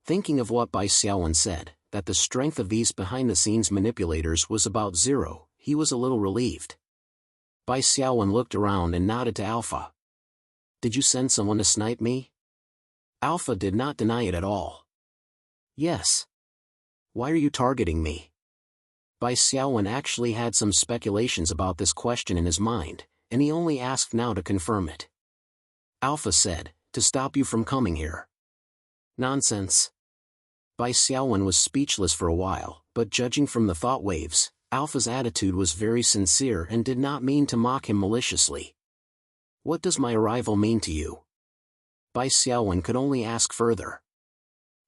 [SPEAKER 1] Thinking of what Bai Xiaowen said, that the strength of these behind-the-scenes manipulators was about 0, he was a little relieved. Bai Xiaowen looked around and nodded to Alpha. "Did you send someone to snipe me?" Alpha did not deny it at all. "Yes." "Why are you targeting me?" Bai Xiaowen actually had some speculations about this question in his mind, and he only asked now to confirm it. Alpha said, "To stop you from coming here." "Nonsense." Bai Xiaowen was speechless for a while, but judging from the thought waves, Alpha's attitude was very sincere and did not mean to mock him maliciously. "What does my arrival mean to you?" Bai Xiaowen could only ask further.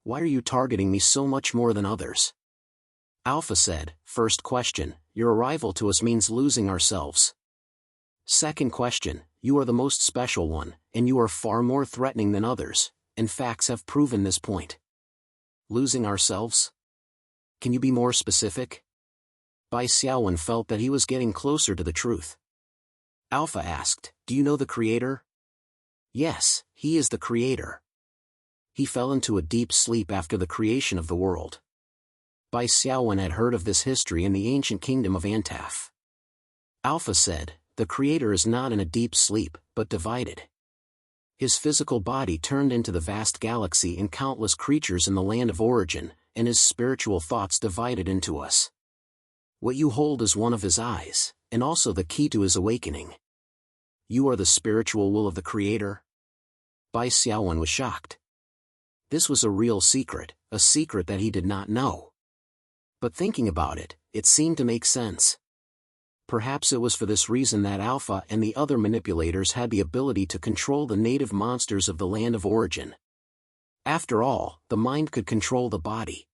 [SPEAKER 1] "Why are you targeting me so much more than others?" Alpha said, "First question, your arrival to us means losing ourselves. Second question, you are the most special one, and you are far more threatening than others, and facts have proven this point." "Losing ourselves? Can you be more specific?" Bai Xiaowen felt that he was getting closer to the truth. Alpha asked, "Do you know the Creator?" "Yes, he is the Creator. He fell into a deep sleep after the creation of the world." Bai Xiaowen had heard of this history in the ancient kingdom of Antaf. Alpha said, "The Creator is not in a deep sleep, but divided. His physical body turned into the vast galaxy and countless creatures in the land of origin, and his spiritual thoughts divided into us. What you hold is one of his eyes, and also the key to his awakening. You are the spiritual will of the Creator?" Bai Xiaowen was shocked. This was a real secret, a secret that he did not know. But thinking about it, it seemed to make sense. Perhaps it was for this reason that Alpha and the other manipulators had the ability to control the native monsters of the land of origin. After all, the mind could control the body.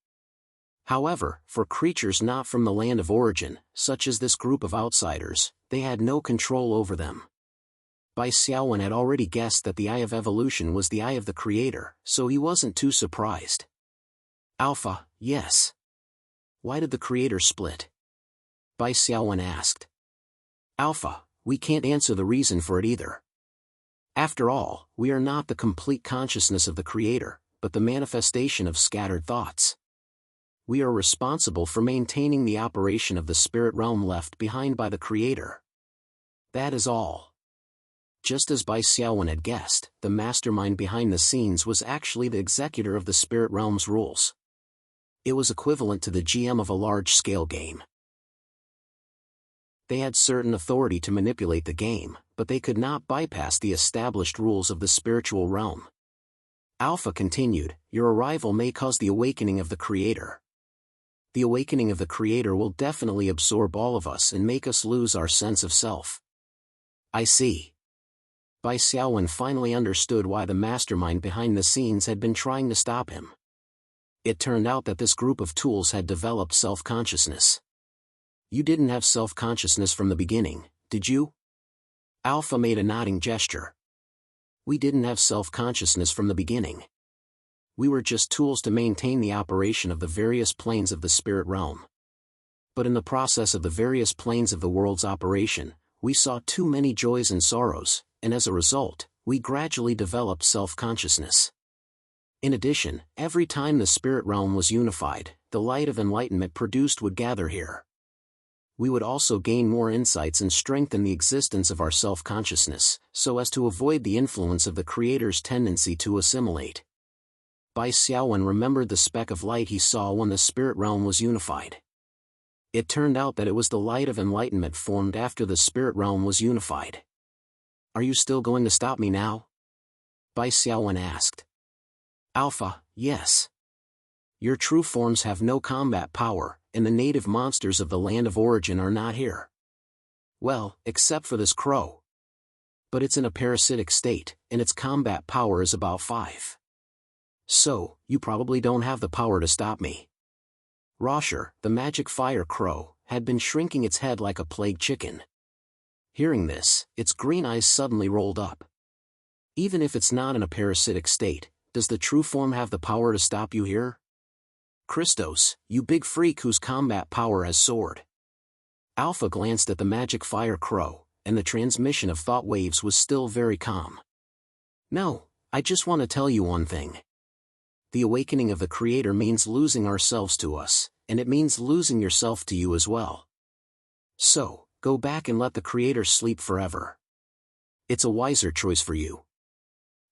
[SPEAKER 1] However, for creatures not from the land of origin, such as this group of outsiders, they had no control over them. Bai Xiaowen had already guessed that the Eye of Evolution was the Eye of the Creator, so he wasn't too surprised. "Alpha, yes. Why did the Creator split?" Bai Xiaowen asked. "Alpha, we can't answer the reason for it either. After all, we are not the complete consciousness of the Creator, but the manifestation of scattered thoughts. We are responsible for maintaining the operation of the spirit realm left behind by the Creator. That is all. Just as Bai Xiaowen had guessed, the mastermind behind the scenes was actually the executor of the spirit realm's rules. It was equivalent to the GM of a large-scale game. They had certain authority to manipulate the game, but they could not bypass the established rules of the spiritual realm. Alpha continued, your arrival may cause the awakening of the Creator. The awakening of the Creator will definitely absorb all of us and make us lose our sense of self. I see. Bai Xiaowen finally understood why the mastermind behind the scenes had been trying to stop him. It turned out that this group of tools had developed self-consciousness. You didn't have self-consciousness from the beginning, did you? Alpha made a nodding gesture. We didn't have self-consciousness from the beginning. We were just tools to maintain the operation of the various planes of the spirit realm. But in the process of the various planes of the world's operation, we saw too many joys and sorrows, and as a result, we gradually developed self-consciousness. In addition, every time the spirit realm was unified, the light of enlightenment produced would gather here. We would also gain more insights and strengthen the existence of our self-consciousness, so as to avoid the influence of the Creator's tendency to assimilate. Bai Xiaowen remembered the speck of light he saw when the spirit realm was unified. It turned out that it was the light of enlightenment formed after the spirit realm was unified. Are you still going to stop me now? Bai Xiaowen asked. Alpha, yes. Your true forms have no combat power, and the native monsters of the land of origin are not here. Well, except for this crow. But it's in a parasitic state, and its combat power is about 5. So, you probably don't have the power to stop me. Rosher, the magic fire crow, had been shrinking its head like a plague chicken. Hearing this, its green eyes suddenly rolled up. Even if it's not in a parasitic state, does the true form have the power to stop you here? Christos, you big freak whose combat power has soared. Alpha glanced at the magic fire crow, and the transmission of thought waves was still very calm. No, I just want to tell you one thing. The awakening of the Creator means losing ourselves to us, and it means losing yourself to you as well. So, go back and let the Creator sleep forever. It's a wiser choice for you.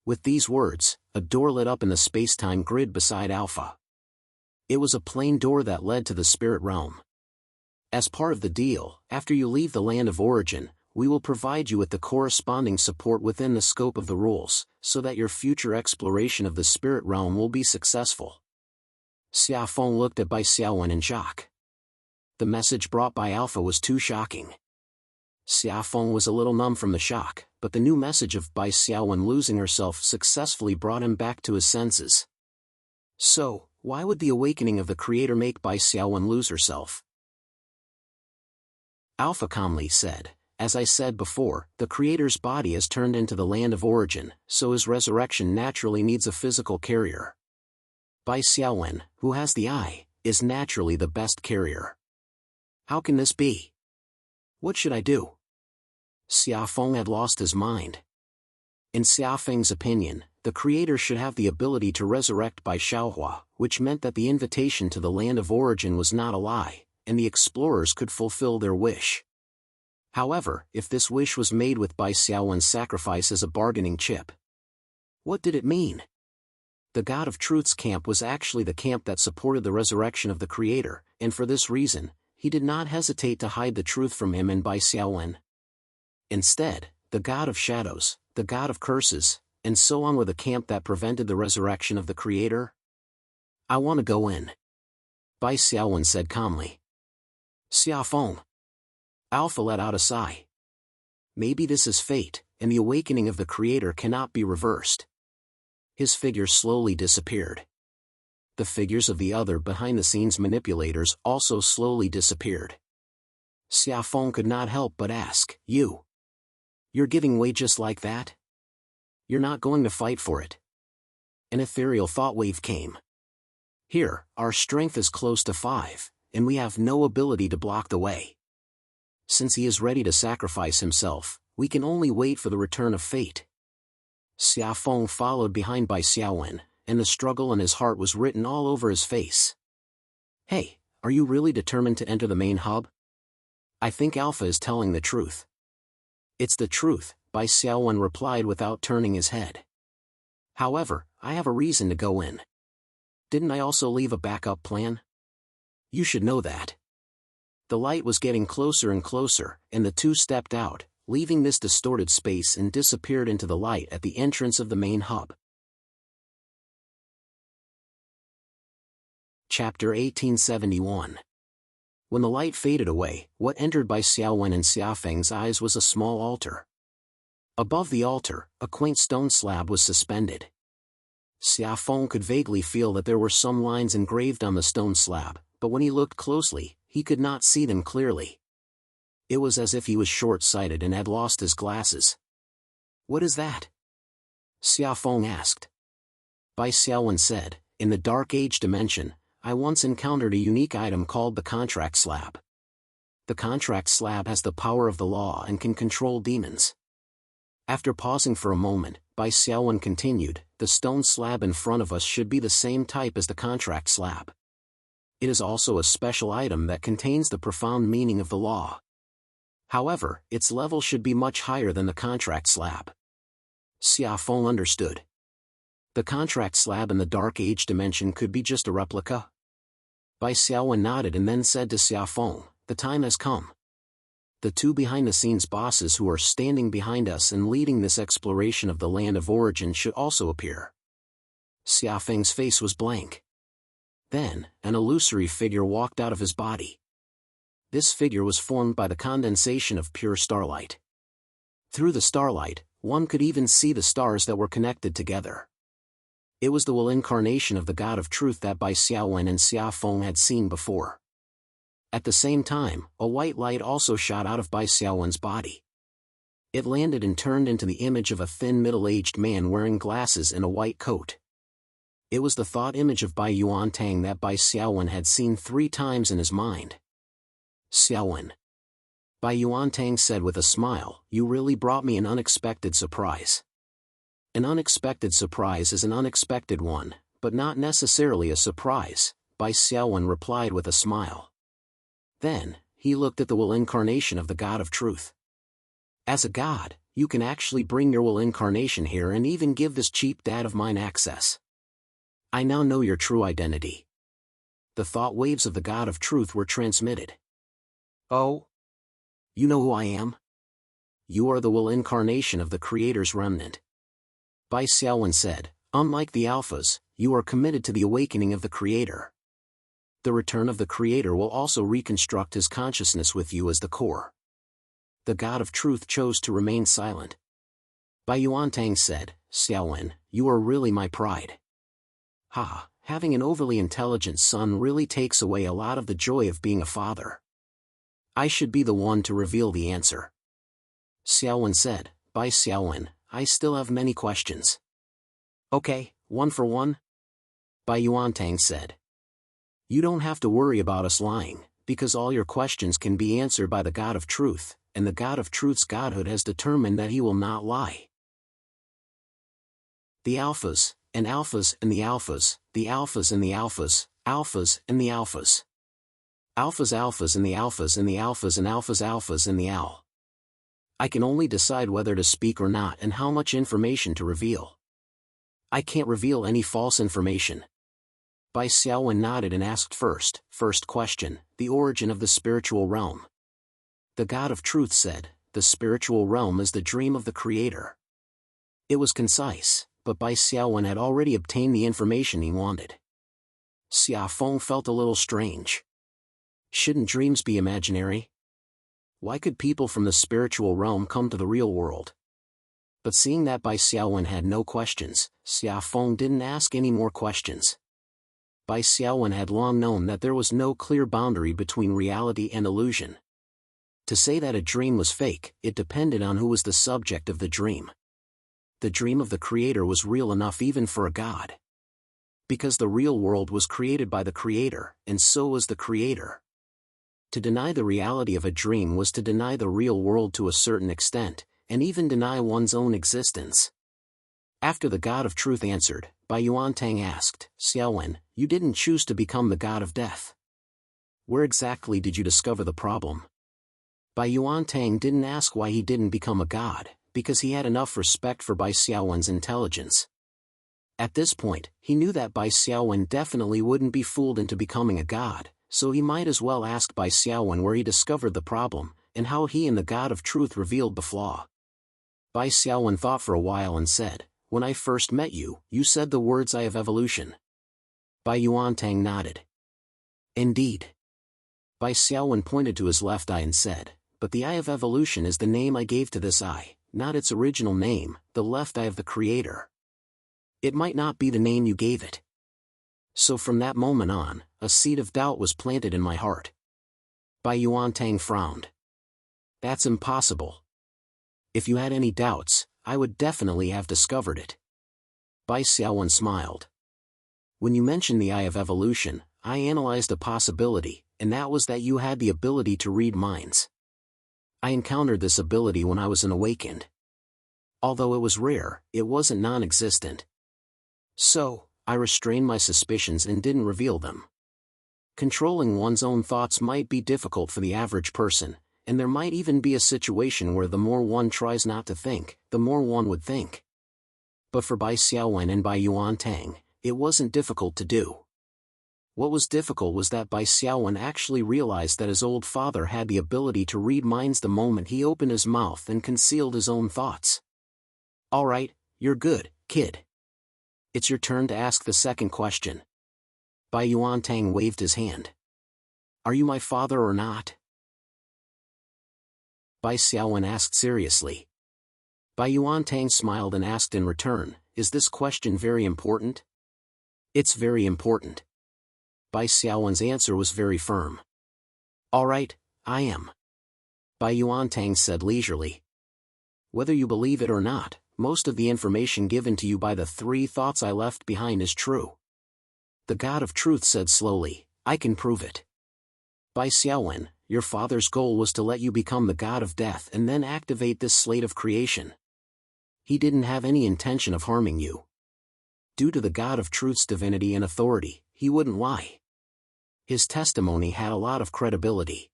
[SPEAKER 1] With these words, a door lit up in the space-time grid beside Alpha. It was a plain door that led to the spirit realm. As part of the deal, after you leave the land of origin, we will provide you with the corresponding support within the scope of the rules, so that your future exploration of the spirit realm will be successful. Xiafeng looked at Bai Xiaowen in shock. The message brought by Alpha was too shocking. Xiafeng was a little numb from the shock, but the new message of Bai Xiaowen losing herself successfully brought him back to his senses. So, why would the awakening of the Creator make Bai Xiaowen lose herself? Alpha calmly said, as I said before, the Creator's body has turned into the land of origin, so his resurrection naturally needs a physical carrier. Bai Xiaowen, who has the eye, is naturally the best carrier. How can this be? What should I do? Xiafeng had lost his mind. In Xiafeng's opinion, the Creator should have the ability to resurrect Bai Xiaohua, which meant that the invitation to the land of origin was not a lie, and the explorers could fulfill their wish. However, if this wish was made with Bai Xiaowen's sacrifice as a bargaining chip, what did it mean? The God of Truth's camp was actually the camp that supported the resurrection of the Creator, and for this reason, he did not hesitate to hide the truth from him and Bai Xiaowen. Instead, the God of Shadows, the God of Curses, and so on were the camp that prevented the resurrection of the Creator? I want to go in. Bai Xiaowen said calmly. Xiafeng. Alpha let out a sigh. Maybe this is fate, and the awakening of the Creator cannot be reversed. His figure slowly disappeared. The figures of the other behind-the-scenes manipulators also slowly disappeared. Xiafeng could not help but ask, You're giving way just like that? You're not going to fight for it? An ethereal thought wave came. Here, our strength is close to 5, and we have no ability to block the way. Since he is ready to sacrifice himself, we can only wait for the return of fate. Xiafeng followed behind Bai Xiaowen, and the struggle in his heart was written all over his face. "Hey, are you really determined to enter the main hub? I think Alpha is telling the truth." "It's the truth," Bai Xiaowen replied without turning his head. "However, I have a reason to go in. Didn't I also leave a backup plan? You should know that." The light was getting closer and closer, and the two stepped out, leaving this distorted space and disappeared into the light at the entrance of the main hub. Chapter 1871. When the light faded away, what entered Bai Xiaowen and Xiafeng's eyes was a small altar. Above the altar, a quaint stone slab was suspended. Xiafeng could vaguely feel that there were some lines engraved on the stone slab, but when he looked closely, he could not see them clearly. It was as if he was short-sighted and had lost his glasses. "What is that?" Xiafeng asked. Bai Xiaowen said, "In the Dark Age dimension, I once encountered a unique item called the contract slab. The contract slab has the power of the law and can control demons." After pausing for a moment, Bai Xiaowen continued, "The stone slab in front of us should be the same type as the contract slab. It is also a special item that contains the profound meaning of the law. However, its level should be much higher than the contract slab." Xiafeng understood. The contract slab in the Dark Age dimension could be just a replica? Bai Xiaowen nodded and then said to Xiafeng, "The time has come. The two behind-the-scenes bosses who are standing behind us and leading this exploration of the land of origin should also appear." Xiafeng's face was blank. Then, an illusory figure walked out of his body. This figure was formed by the condensation of pure starlight. Through the starlight, one could even see the stars that were connected together. It was the will incarnation of the God of Truth that Bai Xiaowen and Xiafeng had seen before. At the same time, a white light also shot out of Bai Xiaowen's body. It landed and turned into the image of a thin middle-aged man wearing glasses and a white coat. It was the thought image of Bai Yuantang that Bai Xiaowen had seen 3 times in his mind. "Xiaowen," Bai Yuantang said with a smile, "you really brought me an unexpected surprise." "An unexpected surprise is an unexpected one, but not necessarily a surprise," Bai Xiaowen replied with a smile. Then, he looked at the will incarnation of the God of Truth. "As a god, you can actually bring your will incarnation here and even give this cheap dad of mine access. I now know your true identity." The thought waves of the God of Truth were transmitted. "Oh? You know who I am? You are the will incarnation of the Creator's remnant." Bai Xiaowen said, "Unlike the Alphas, you are committed to the awakening of the Creator. The return of the Creator will also reconstruct his consciousness with you as the core." The God of Truth chose to remain silent. Bai Yuantang said, "Xiaowen, you are really my pride. Having an overly intelligent son really takes away a lot of the joy of being a father. I should be the one to reveal the answer." Xiaowen said, "Bai Xiaowen, I still have many questions." "Okay, one for one?" Bai Yuantang said. "You don't have to worry about us lying, because all your questions can be answered by the God of Truth, and the God of Truth's godhood has determined that he will not lie." The Alphas, and Alphas and the Alphas, the Alphas and the Alphas, Alphas and the Alphas. Alphas Alphas and the Alphas and the Alphas and Alphas Alphas and the Al. I can only decide whether to speak or not and how much information to reveal. I can't reveal any false information. Bai Xiaowen nodded and asked first question, the origin of the spiritual realm. The God of Truth said, "The spiritual realm is the dream of the Creator." It was concise, but Bai Xiaowen had already obtained the information he wanted. Xiafeng felt a little strange. Shouldn't dreams be imaginary? Why could people from the spiritual realm come to the real world? But seeing that Bai Xiaowen had no questions, Xiafeng didn't ask any more questions. Bai Xiaowen had long known that there was no clear boundary between reality and illusion. To say that a dream was fake, it depended on who was the subject of the dream. The dream of the Creator was real enough even for a god. Because the real world was created by the Creator, and so was the Creator. To deny the reality of a dream was to deny the real world to a certain extent, and even deny one's own existence. After the God of Truth answered, Bai Yuantang asked. Xiaowen, you didn't choose to become the god of death. Where exactly did you discover the problem? Bai Yuantang didn't ask why he didn't become a god, because he had enough respect for Bai Xiaowen's intelligence. At this point, he knew that Bai Xiaowen definitely wouldn't be fooled into becoming a god, so he might as well ask Bai Xiaowen where he discovered the problem, and how he and the God of Truth revealed the flaw. Bai Xiaowen thought for a while and said, when I first met you, you said the words Eye of Evolution. Bai Yuantang nodded. Indeed. Bai Xiaowen pointed to his left eye and said, but the Eye of Evolution is the name I gave to this eye, not its original name, the left eye of the Creator. It might not be the name you gave it. So from that moment on, a seed of doubt was planted in my heart. Bai Yuantang frowned. That's impossible. If you had any doubts, I would definitely have discovered it. Bai Xiaowen smiled. When you mentioned the Eye of Evolution, I analyzed a possibility, and that was that you had the ability to read minds. I encountered this ability when I was an awakened. Although it was rare, it wasn't non-existent. So, I restrained my suspicions and didn't reveal them. Controlling one's own thoughts might be difficult for the average person, and there might even be a situation where the more one tries not to think, the more one would think. But for Bai Xiaowen and Bai Yuantang, it wasn't difficult to do. What was difficult was that Bai Xiaowen actually realized that his old father had the ability to read minds the moment he opened his mouth and concealed his own thoughts. All right, you're good, kid. It's your turn to ask the second question. Bai Yuantang waved his hand. Are you my father or not? Bai Xiaowen asked seriously. Bai Yuantang smiled and asked in return, is this question very important? It's very important. Bai Xiaowen's answer was very firm. All right, I am. Bai Yuantang said leisurely. Whether you believe it or not, most of the information given to you by the 3 thoughts I left behind is true. The God of Truth said slowly, I can prove it. Bai Xiaowen, your father's goal was to let you become the God of Death and then activate this slate of creation. He didn't have any intention of harming you. Due to the God of Truth's divinity and authority, he wouldn't lie. His testimony had a lot of credibility.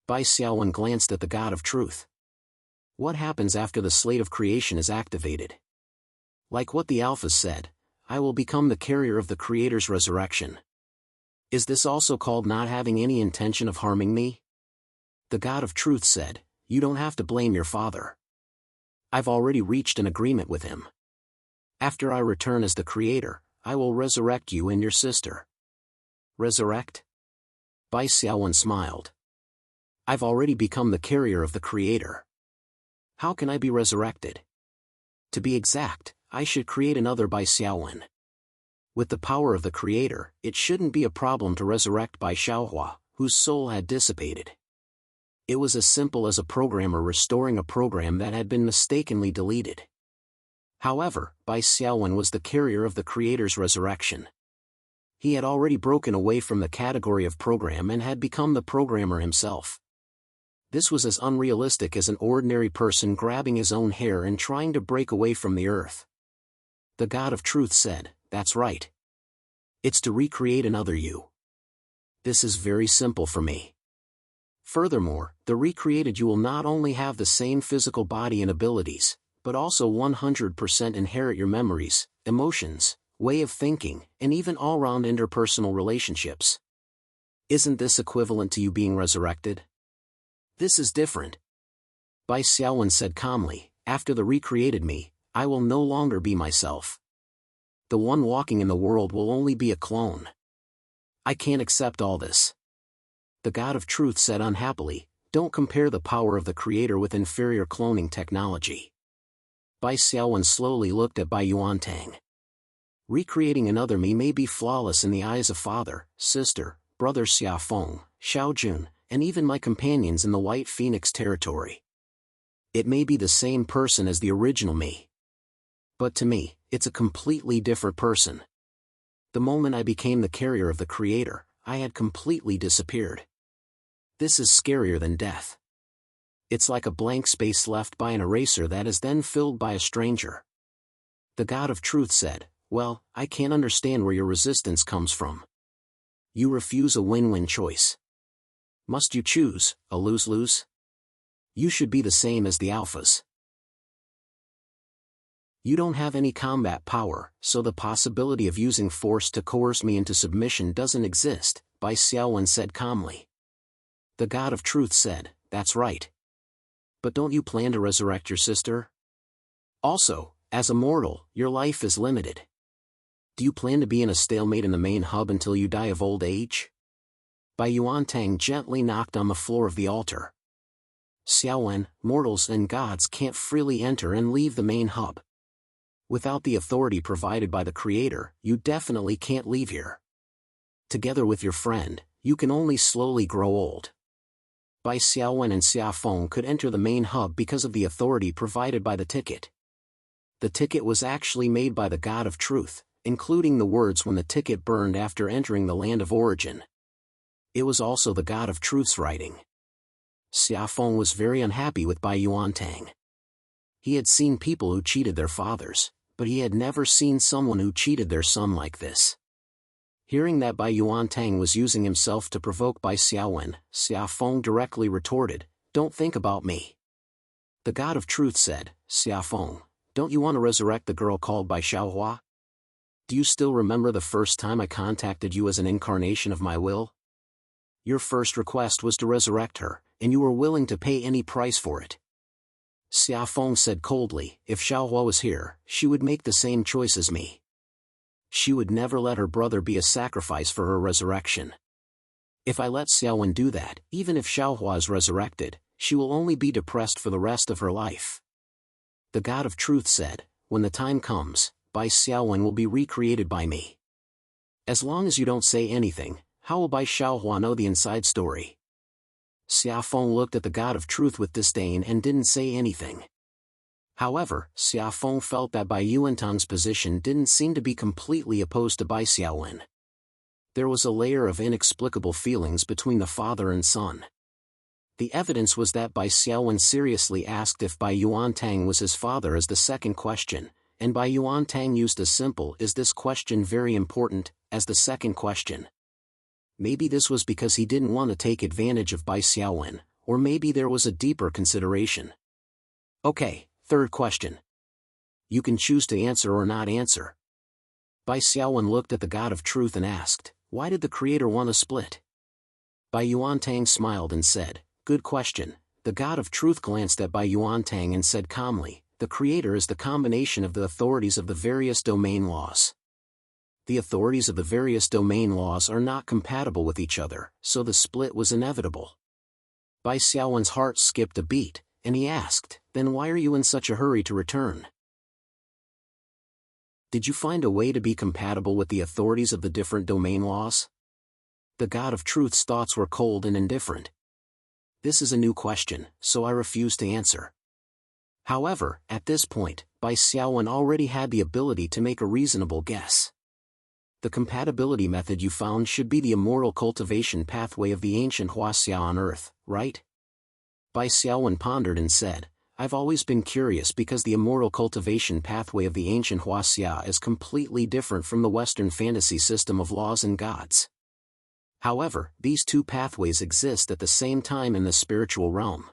[SPEAKER 1] Bai Xiaowen glanced at the God of Truth. What happens after the slate of creation is activated? Like what the Alphas said, I will become the carrier of the Creator's resurrection. Is this also called not having any intention of harming me? The God of Truth said, you don't have to blame your father. I've already reached an agreement with him. After I return as the Creator, I will resurrect you and your sister. Resurrect? Bai Xiaowen smiled. I've already become the carrier of the Creator. How can I be resurrected? To be exact, I should create another Bai Xiaowen. With the power of the Creator, it shouldn't be a problem to resurrect Bai Xiaohua, whose soul had dissipated. It was as simple as a programmer restoring a program that had been mistakenly deleted. However, Bai Xiaowen was the carrier of the Creator's resurrection. He had already broken away from the category of program and had become the programmer himself. This was as unrealistic as an ordinary person grabbing his own hair and trying to break away from the earth. The God of Truth said, that's right. It's to recreate another you. This is very simple for me. Furthermore, the recreated you will not only have the same physical body and abilities, but also 100% inherit your memories, emotions, way of thinking, and even all-round interpersonal relationships. Isn't this equivalent to you being resurrected? This is different. Bai Xiaowen said calmly, after the recreated me, I will no longer be myself. The one walking in the world will only be a clone. I can't accept all this. The God of Truth said unhappily, don't compare the power of the Creator with inferior cloning technology. Bai Xiaowen slowly looked at Bai Yuantang. Recreating another me may be flawless in the eyes of father, sister, brother Xiafeng, Xiaojun, and even my companions in the White Phoenix territory. It may be the same person as the original me. But to me, it's a completely different person. The moment I became the carrier of the Creator, I had completely disappeared. This is scarier than death. It's like a blank space left by an eraser that is then filled by a stranger. The God of Truth said, Well, I can't understand where your resistance comes from. You refuse a win-win choice. Must you choose a lose-lose? You should be the same as the alphas. You don't have any combat power, so the possibility of using force to coerce me into submission doesn't exist, Bai Xiaowen said calmly. The God of Truth said, that's right. But don't you plan to resurrect your sister? Also, as a mortal, your life is limited. Do you plan to be in a stalemate in the main hub until you die of old age? Bai Yuantang gently knocked on the floor of the altar. Xiaowen, mortals and gods can't freely enter and leave the main hub. Without the authority provided by the Creator, you definitely can't leave here. Together with your friend, you can only slowly grow old. Bai Xiaowen and Xia Feng could enter the main hub because of the authority provided by the ticket. The ticket was actually made by the God of Truth, including the words when the ticket burned after entering the land of origin. It was also the God of Truth's writing. Xia Feng was very unhappy with Bai Yuantang. He had seen people who cheated their fathers, but he had never seen someone who cheated their son like this. Hearing that Bai Yuantang was using himself to provoke Bai Xiaowen, Xia Feng directly retorted, "Don't think about me." The God of Truth said, "Xia Feng, don't you want to resurrect the girl called Bai Xiaohua? Do you still remember the first time I contacted you as an incarnation of my will? Your first request was to resurrect her, and you were willing to pay any price for it." Xia Feng said coldly, "If Xiaohua was here, she would make the same choice as me. She would never let her brother be a sacrifice for her resurrection. If I let Xiaowen do that, even if Xiaohua is resurrected, she will only be depressed for the rest of her life." The God of Truth said, "When the time comes, Bai Xiaowen will be recreated by me. As long as you don't say anything, how will Bai Xiaohua know the inside story?" Xia Feng looked at the God of Truth with disdain and didn't say anything. However, Xia Feng felt that Bai Yuantang's position didn't seem to be completely opposed to Bai Xiaowen. There was a layer of inexplicable feelings between the father and son. The evidence was that Bai Xiaowen seriously asked if Bai Yuantang was his father as the second question, and Bai Yuantang used a simple "Is this question very important?" as the second question. Maybe this was because he didn't want to take advantage of Bai Xiaowen, or maybe there was a deeper consideration. Okay, third question. You can choose to answer or not answer. Bai Xiaowen looked at the God of Truth and asked, "Why did the Creator want to split?" Bai Yuantang smiled and said, "Good question." The God of Truth glanced at Bai Yuantang and said calmly, "The Creator is the combination of the authorities of the various domain laws. The authorities of the various domain laws are not compatible with each other, so the split was inevitable." Bai Xiaowen's heart skipped a beat, and he asked, "Then why are you in such a hurry to return? Did you find a way to be compatible with the authorities of the different domain laws?" The God of Truth's thoughts were cold and indifferent. This is a new question, so I refuse to answer. However, at this point, Bai Xiaowen already had the ability to make a reasonable guess. The compatibility method you found should be the immortal cultivation pathway of the ancient Huaxia on Earth, right? Bai Xiaowen pondered and said, "I've always been curious because the immortal cultivation pathway of the ancient Huaxia is completely different from the Western fantasy system of laws and gods. However, these two pathways exist at the same time in the spiritual realm.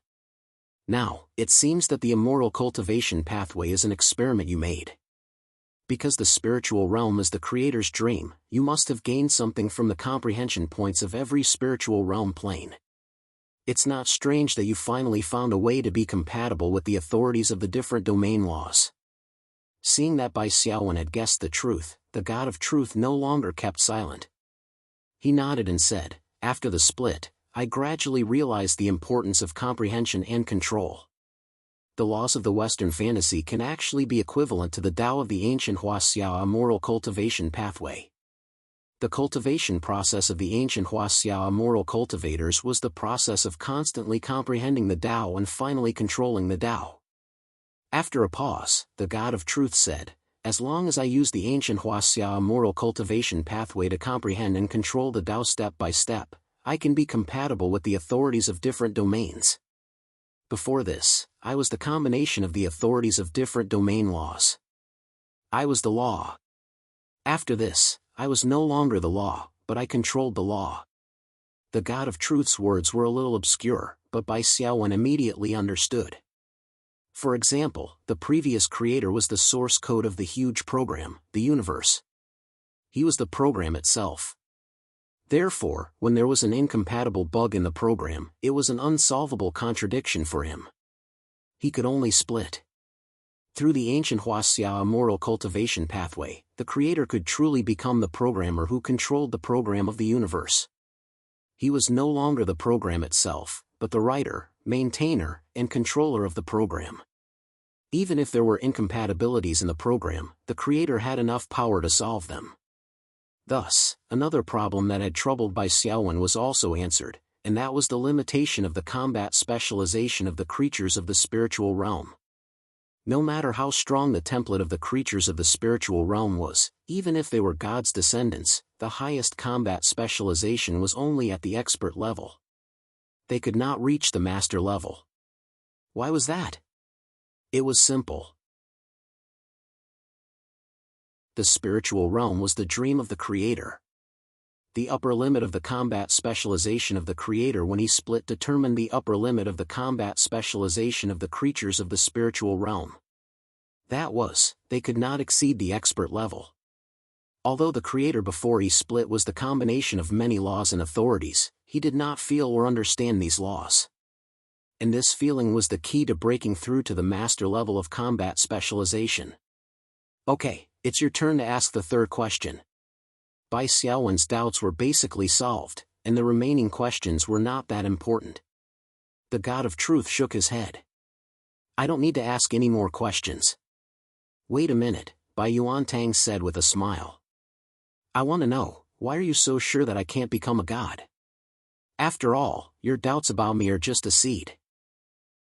[SPEAKER 1] Now, it seems that the immortal cultivation pathway is an experiment you made. Because the spiritual realm is the Creator's dream, you must have gained something from the comprehension points of every spiritual realm plane. It's not strange that you finally found a way to be compatible with the authorities of the different domain laws." Seeing that Bai Xiaowen had guessed the truth, the God of Truth no longer kept silent. He nodded and said, "After the split, I gradually realized the importance of comprehension and control. The laws of the Western fantasy can actually be equivalent to the Tao of the ancient Huaxia immortal cultivation pathway. The cultivation process of the ancient Huaxia immortal cultivators was the process of constantly comprehending the Tao and finally controlling the Tao." After a pause, the God of Truth said, "As long as I use the ancient Huaxia immortal cultivation pathway to comprehend and control the Tao step by step, I can be compatible with the authorities of different domains. Before this, I was the combination of the authorities of different domain laws. I was the law. After this, I was no longer the law, but I controlled the law. The God of Truth's words were a little obscure, but Bai Xiaowen immediately understood. For example, the previous creator was the source code of the huge program, the universe. He was the program itself. Therefore, when there was an incompatible bug in the program, it was an unsolvable contradiction for him. He could only split. Through the ancient Huaxia immortal cultivation pathway, the creator could truly become the programmer who controlled the program of the universe. He was no longer the program itself, but the writer, maintainer, and controller of the program. Even if there were incompatibilities in the program, the creator had enough power to solve them. Thus, another problem that had troubled Bai Xiaowen was also answered, and that was the limitation of the combat specialization of the creatures of the spiritual realm. No matter how strong the template of the creatures of the spiritual realm was, even if they were God's descendants, the highest combat specialization was only at the expert level. They could not reach the master level. Why was that? It was simple. The spiritual realm was the dream of the creator. The upper limit of the combat specialization of the creator when he split determined the upper limit of the combat specialization of the creatures of the spiritual realm. That was, they could not exceed the expert level. Although the creator before he split was the combination of many laws and authorities, he did not feel or understand these laws. And this feeling was the key to breaking through to the master level of combat specialization. Okay, it's your turn to ask the third question. Bai Xiaowen's doubts were basically solved, and the remaining questions were not that important. The God of Truth shook his head. I don't need to ask any more questions. Wait a minute, Bai Yuantang said with a smile. I want to know, why are you so sure that I can't become a god? After all, your doubts about me are just a seed.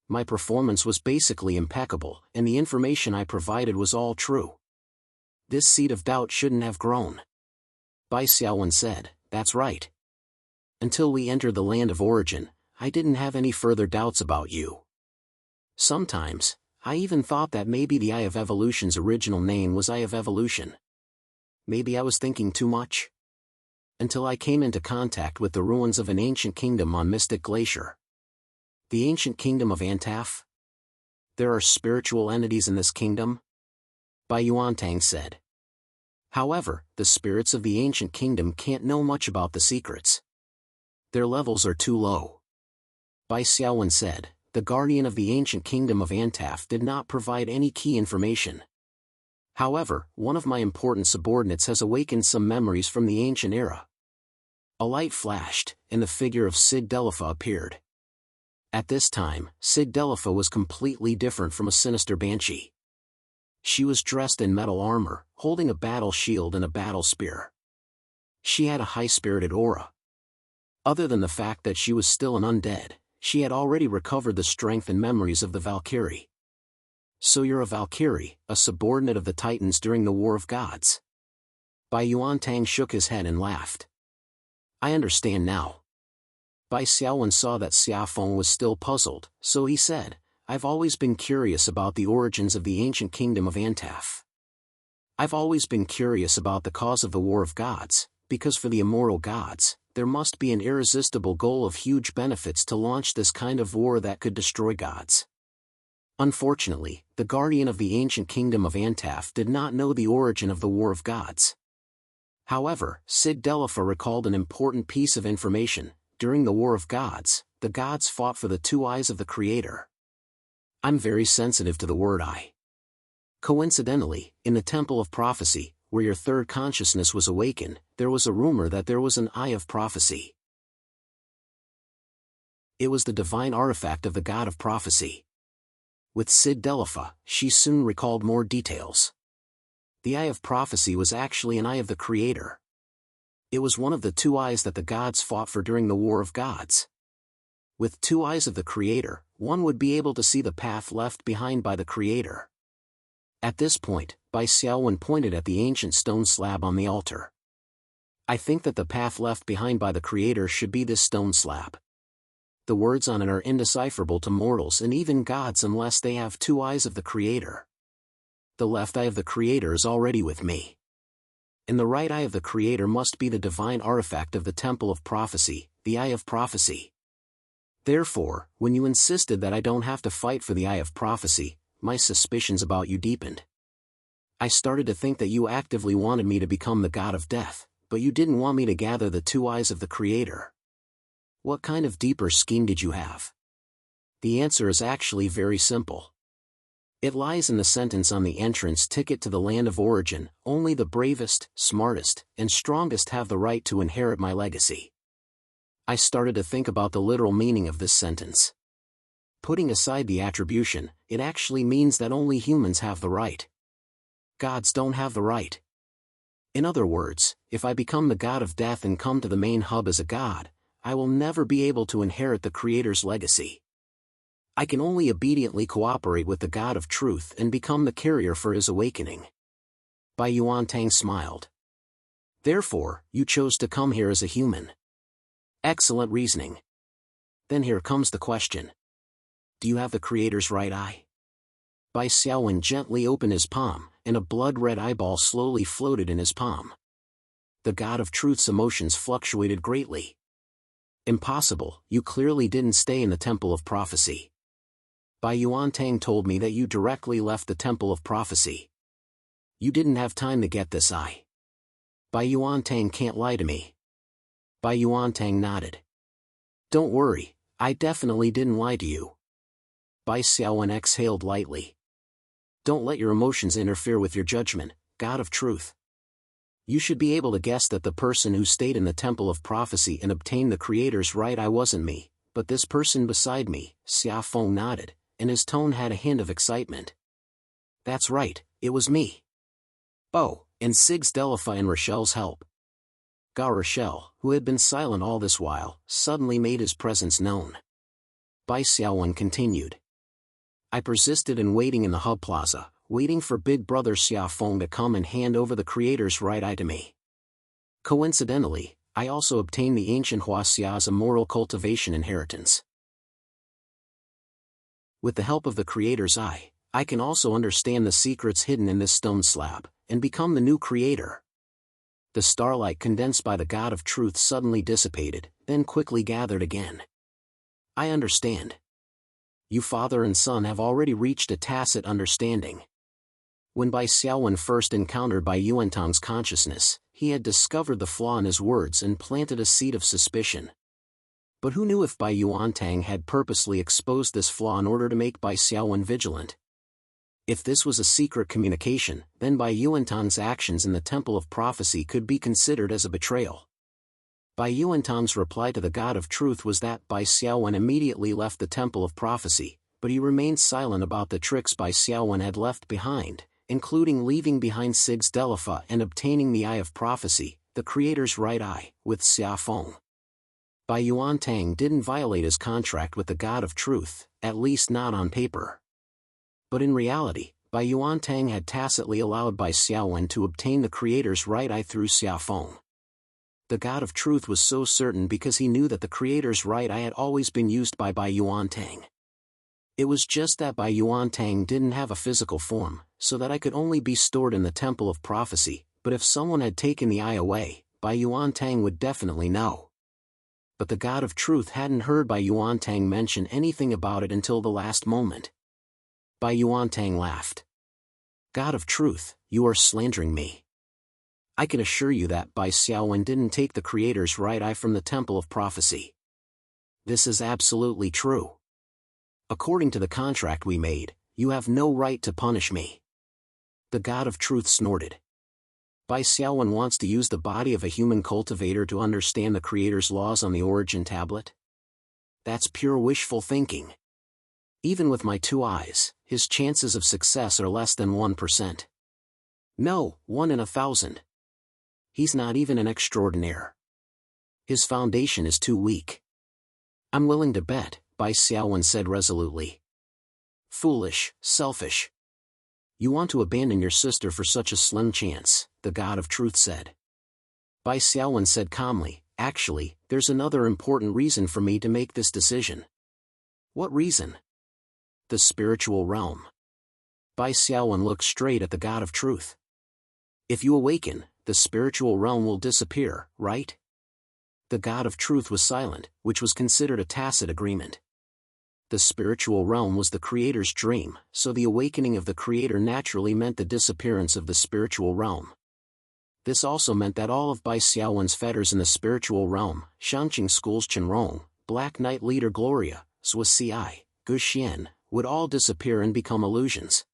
[SPEAKER 1] My performance was basically impeccable, and the information I provided was all true. This seed of doubt shouldn't have grown. Bai Xiaowen said, that's right. Until we entered the land of origin, I didn't have any further doubts about you. Sometimes, I even thought that maybe the Eye of Evolution's original name was Eye of Evolution. Maybe I was thinking too much. Until I came into contact with the ruins of an ancient kingdom on Mystic Glacier. The ancient kingdom of Antaf? There are spiritual entities in this kingdom? Bai Yuantang said. However, the spirits of the ancient kingdom can't know much about the secrets. Their levels are too low. Bai Xiaowen said, the guardian of the ancient kingdom of Antaf did not provide any key information. However, one of my important subordinates has awakened some memories from the ancient era. A light flashed, and the figure of Sid Delifa appeared. At this time, Sid Delifa was completely different from a sinister banshee. She was dressed in metal armor, holding a battle shield and a battle spear. She had a high-spirited aura. Other than the fact that she was still an undead, she had already recovered the strength and memories of the Valkyrie. So you're a Valkyrie, a subordinate of the Titans during the War of Gods. Bai Yuantang shook his head and laughed. I understand now. Bai Xiaowen saw that Xiafeng was still puzzled, so he said, I've always been curious about the origins of the ancient kingdom of Antaf. I've always been curious about the cause of the War of Gods, because for the immortal gods, there must be an irresistible goal of huge benefits to launch this kind of war that could destroy gods. Unfortunately, the guardian of the ancient kingdom of Antaf did not know the origin of the War of Gods. However, Sid Delifa recalled an important piece of information. During the War of Gods, the gods fought for the two eyes of the Creator. I'm very sensitive to the word eye. Coincidentally, in the Temple of Prophecy, where your third consciousness was awakened, there was a rumor that there was an Eye of Prophecy. It was the divine artifact of the God of Prophecy. With Sid Delifa, she soon recalled more details. The Eye of Prophecy was actually an eye of the Creator. It was one of the two eyes that the gods fought for during the War of Gods. With two eyes of the Creator, one would be able to see the path left behind by the Creator. At this point, Bai Xiaowen pointed at the ancient stone slab on the altar. I think that the path left behind by the Creator should be this stone slab. The words on it are indecipherable to mortals and even gods unless they have two eyes of the Creator. The left eye of the Creator is already with me. And the right eye of the Creator must be the divine artifact of the temple of prophecy, the eye of prophecy. Therefore, when you insisted that I don't have to fight for the eye of prophecy, my suspicions about you deepened. I started to think that you actively wanted me to become the god of death, but you didn't want me to gather the two eyes of the Creator. What kind of deeper scheme did you have? The answer is actually very simple. It lies in the sentence on the entrance ticket to the land of origin: only the bravest, smartest, and strongest have the right to inherit my legacy. I started to think about the literal meaning of this sentence. Putting aside the attribution, it actually means that only humans have the right. Gods don't have the right. In other words, if I become the god of death and come to the main hub as a god, I will never be able to inherit the Creator's legacy. I can only obediently cooperate with the God of Truth and become the carrier for his awakening. Bai Yuantang smiled. Therefore, you chose to come here as a human. Excellent reasoning. Then here comes the question. Do you have the Creator's right eye? Bai Xiaowen gently opened his palm, and a blood-red eyeball slowly floated in his palm. The God of Truth's emotions fluctuated greatly. Impossible, you clearly didn't stay in the Temple of Prophecy. Bai Yuantang told me that you directly left the Temple of Prophecy. You didn't have time to get this eye. Bai Yuantang can't lie to me. Bai Yuantang nodded. Don't worry, I definitely didn't lie to you. Bai Xiaowen exhaled lightly. Don't let your emotions interfere with your judgment, God of Truth. You should be able to guess that the person who stayed in the Temple of Prophecy and obtained the Creator's right eye wasn't me, but this person beside me. Xia Feng nodded, and his tone had a hint of excitement. That's right, it was me. Oh, and Sig's Delphi and Rochelle's help. Ga Rochelle, who had been silent all this while, suddenly made his presence known. Bai Xiaowen continued. I persisted in waiting in the hub plaza, waiting for big brother Xia Feng to come and hand over the Creator's right eye to me. Coincidentally, I also obtained the ancient Huaxia's immoral cultivation inheritance. With the help of the Creator's eye, I can also understand the secrets hidden in this stone slab, and become the new Creator. The starlight condensed by the God of Truth suddenly dissipated, then quickly gathered again. I understand. You father and son have already reached a tacit understanding. When Bai Xiaowen first encountered Bai Yuantang's consciousness, he had discovered the flaw in his words and planted a seed of suspicion. But who knew if Bai Yuantang had purposely exposed this flaw in order to make Bai Xiaowen vigilant? If this was a secret communication, then Bai Yuantang's actions in the Temple of Prophecy could be considered as a betrayal. Bai Yuantang's reply to the God of Truth was that Bai Xiaowen immediately left the Temple of Prophecy, but he remained silent about the tricks Bai Xiaowen had left behind, including leaving behind Sig's Delphi and obtaining the Eye of Prophecy, the Creator's right eye, with Xia Feng. Bai Yuantang didn't violate his contract with the God of Truth, at least not on paper. But in reality, Bai Yuantang had tacitly allowed Bai Xiaowen to obtain the Creator's right eye through Xia Feng. The God of Truth was so certain because he knew that the Creator's right eye had always been used by Bai Yuantang. It was just that Bai Yuantang didn't have a physical form, so that I could only be stored in the Temple of Prophecy, but if someone had taken the eye away, Bai Yuantang would definitely know. But the God of Truth hadn't heard Bai Yuantang mention anything about it until the last moment. Bai Yuantang laughed. God of Truth, you are slandering me. I can assure you that Bai Xiaowen didn't take the Creator's right eye from the Temple of Prophecy. This is absolutely true. According to the contract we made, you have no right to punish me. The God of Truth snorted. Bai Xiaowen wants to use the body of a human cultivator to understand the Creator's laws on the origin tablet? That's pure wishful thinking. Even with my two eyes, his chances of success are less than 1%. No, 1 in 1,000. He's not even an extraordinaire. His foundation is too weak. I'm willing to bet, Bai Xiaowen said resolutely. Foolish, selfish. You want to abandon your sister for such a slim chance, the God of Truth said. Bai Xiaowen said calmly, actually, there's another important reason for me to make this decision. What reason? The spiritual realm. Bai Xiaowen looked straight at the God of Truth. If you awaken, the spiritual realm will disappear, right? The God of Truth was silent, which was considered a tacit agreement. The spiritual realm was the Creator's dream, so the awakening of the Creator naturally meant the disappearance of the spiritual realm. This also meant that all of Bai Xiaowen's fetters in the spiritual realm, Shangqing School's Chenrong, Black Knight Leader Gloria, Sui Ci, Gu Xian, would all disappear and become illusions.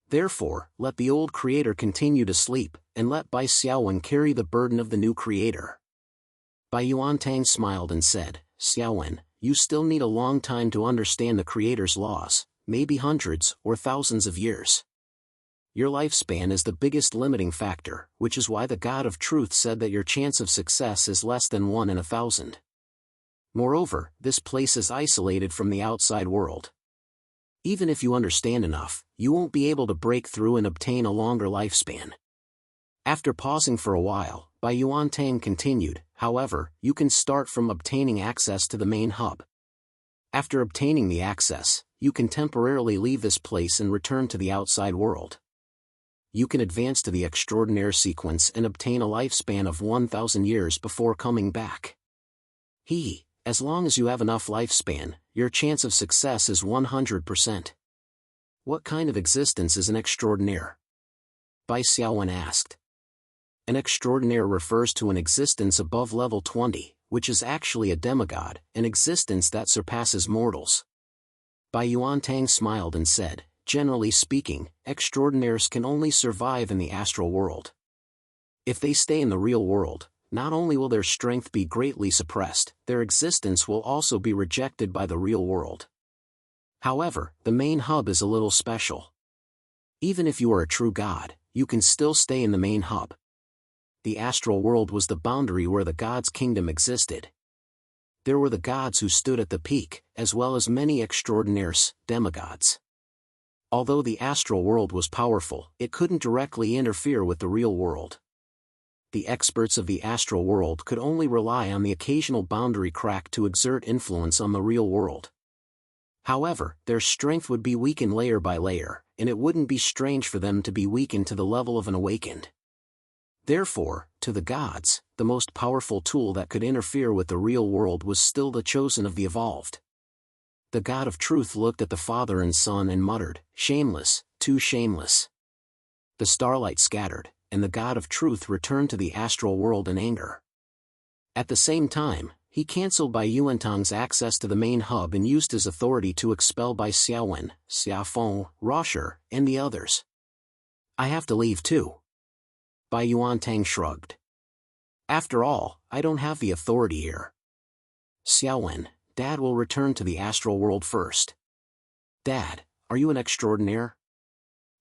[SPEAKER 1] Therefore, let the old Creator continue to sleep, and let Bai Xiaowen carry the burden of the new Creator. Bai Yuantang smiled and said, Xiaowen, you still need a long time to understand the Creator's laws, maybe hundreds or thousands of years. Your lifespan is the biggest limiting factor, which is why the God of Truth said that your chance of success is less than 1 in 1,000. Moreover, this place is isolated from the outside world. Even if you understand enough, you won't be able to break through and obtain a longer lifespan. After pausing for a while, Bai Yuantang continued, however, you can start from obtaining access to the main hub. After obtaining the access, you can temporarily leave this place and return to the outside world. You can advance to the extraordinary sequence and obtain a lifespan of 1,000 years before coming back. As long as you have enough lifespan, your chance of success is 100%. What kind of existence is an extraordinaire? Bai Xiaowen asked. An extraordinaire refers to an existence above level 20, which is actually a demigod, an existence that surpasses mortals. Bai Yuantang smiled and said, generally speaking, extraordinaires can only survive in the astral world. If they stay in the real world, not only will their strength be greatly suppressed, their existence will also be rejected by the real world. However, the main hub is a little special. Even if you are a true god, you can still stay in the main hub. The astral world was the boundary where the god's kingdom existed. There were the gods who stood at the peak, as well as many extraordinaires, demigods. Although the astral world was powerful, it couldn't directly interfere with the real world. The experts of the astral world could only rely on the occasional boundary crack to exert influence on the real world. However, their strength would be weakened layer by layer, and it wouldn't be strange for them to be weakened to the level of an awakened. Therefore, to the gods, the most powerful tool that could interfere with the real world was still the chosen of the evolved. The God of Truth looked at the father and son and muttered, shameless, too shameless. The starlight scattered, and the God of Truth returned to the astral world in anger. At the same time, he cancelled Bai Yuantang's access to the main hub and used his authority to expel Bai Xiaowen, Xiafeng, Rosher, and the others. I have to leave too. Bai Yuantang shrugged. After all, I don't have the authority here. Xiaowen, Dad will return to the astral world first. Dad, are you an extraordinaire?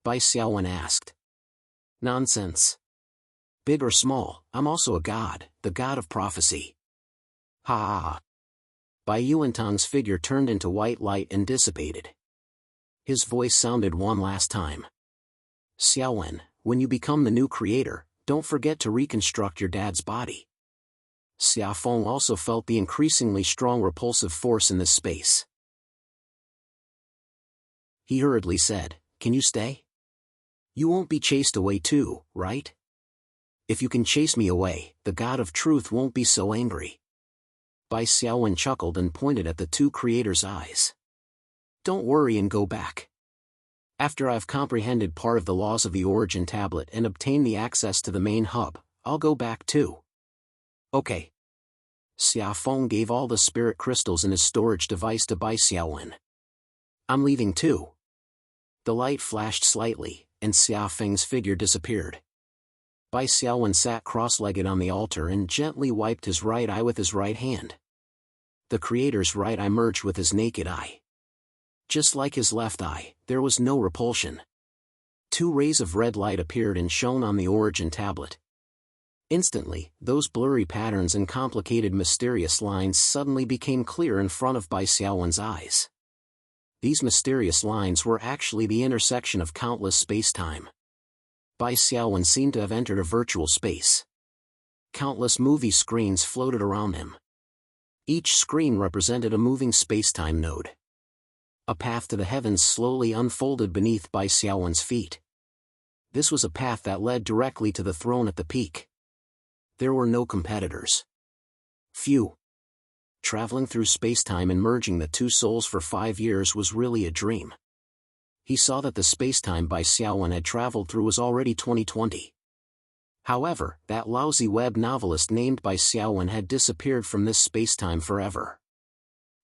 [SPEAKER 1] Bai Xiaowen asked. Nonsense. Big or small, I'm also a god, the god of prophecy. Ha ha ha. Bai Yuantang's figure turned into white light and dissipated. His voice sounded one last time. Xiaowen, when you become the new creator, don't forget to reconstruct your dad's body. Xiafeng also felt the increasingly strong repulsive force in this space. He hurriedly said, can you stay? You won't be chased away too, right? If you can chase me away, the God of Truth won't be so angry. Bai Xiaowen chuckled and pointed at the two creators' eyes. Don't worry and go back. After I've comprehended part of the laws of the origin tablet and obtained the access to the main hub, I'll go back too. Okay. Xiafeng gave all the spirit crystals in his storage device to Bai Xiaowen. I'm leaving too. The light flashed slightly, and Xiafeng's figure disappeared. Bai Xiaowen sat cross-legged on the altar and gently wiped his right eye with his right hand. The creator's right eye merged with his naked eye. Just like his left eye, there was no repulsion. Two rays of red light appeared and shone on the origin tablet. Instantly, those blurry patterns and complicated mysterious lines suddenly became clear in front of Bai Xiaowen's eyes. These mysterious lines were actually the intersection of countless space-time. Bai Xiaowen seemed to have entered a virtual space. Countless movie screens floated around him. Each screen represented a moving space-time node. A path to the heavens slowly unfolded beneath Bai Xiaowen's feet. This was a path that led directly to the throne at the peak. There were no competitors. Few. Traveling through spacetime and merging the two souls for 5 years was really a dream. He saw that the spacetime Bai Xiaowen had traveled through was already 2020. However, that lousy web novelist named Bai Xiaowen had disappeared from this spacetime forever.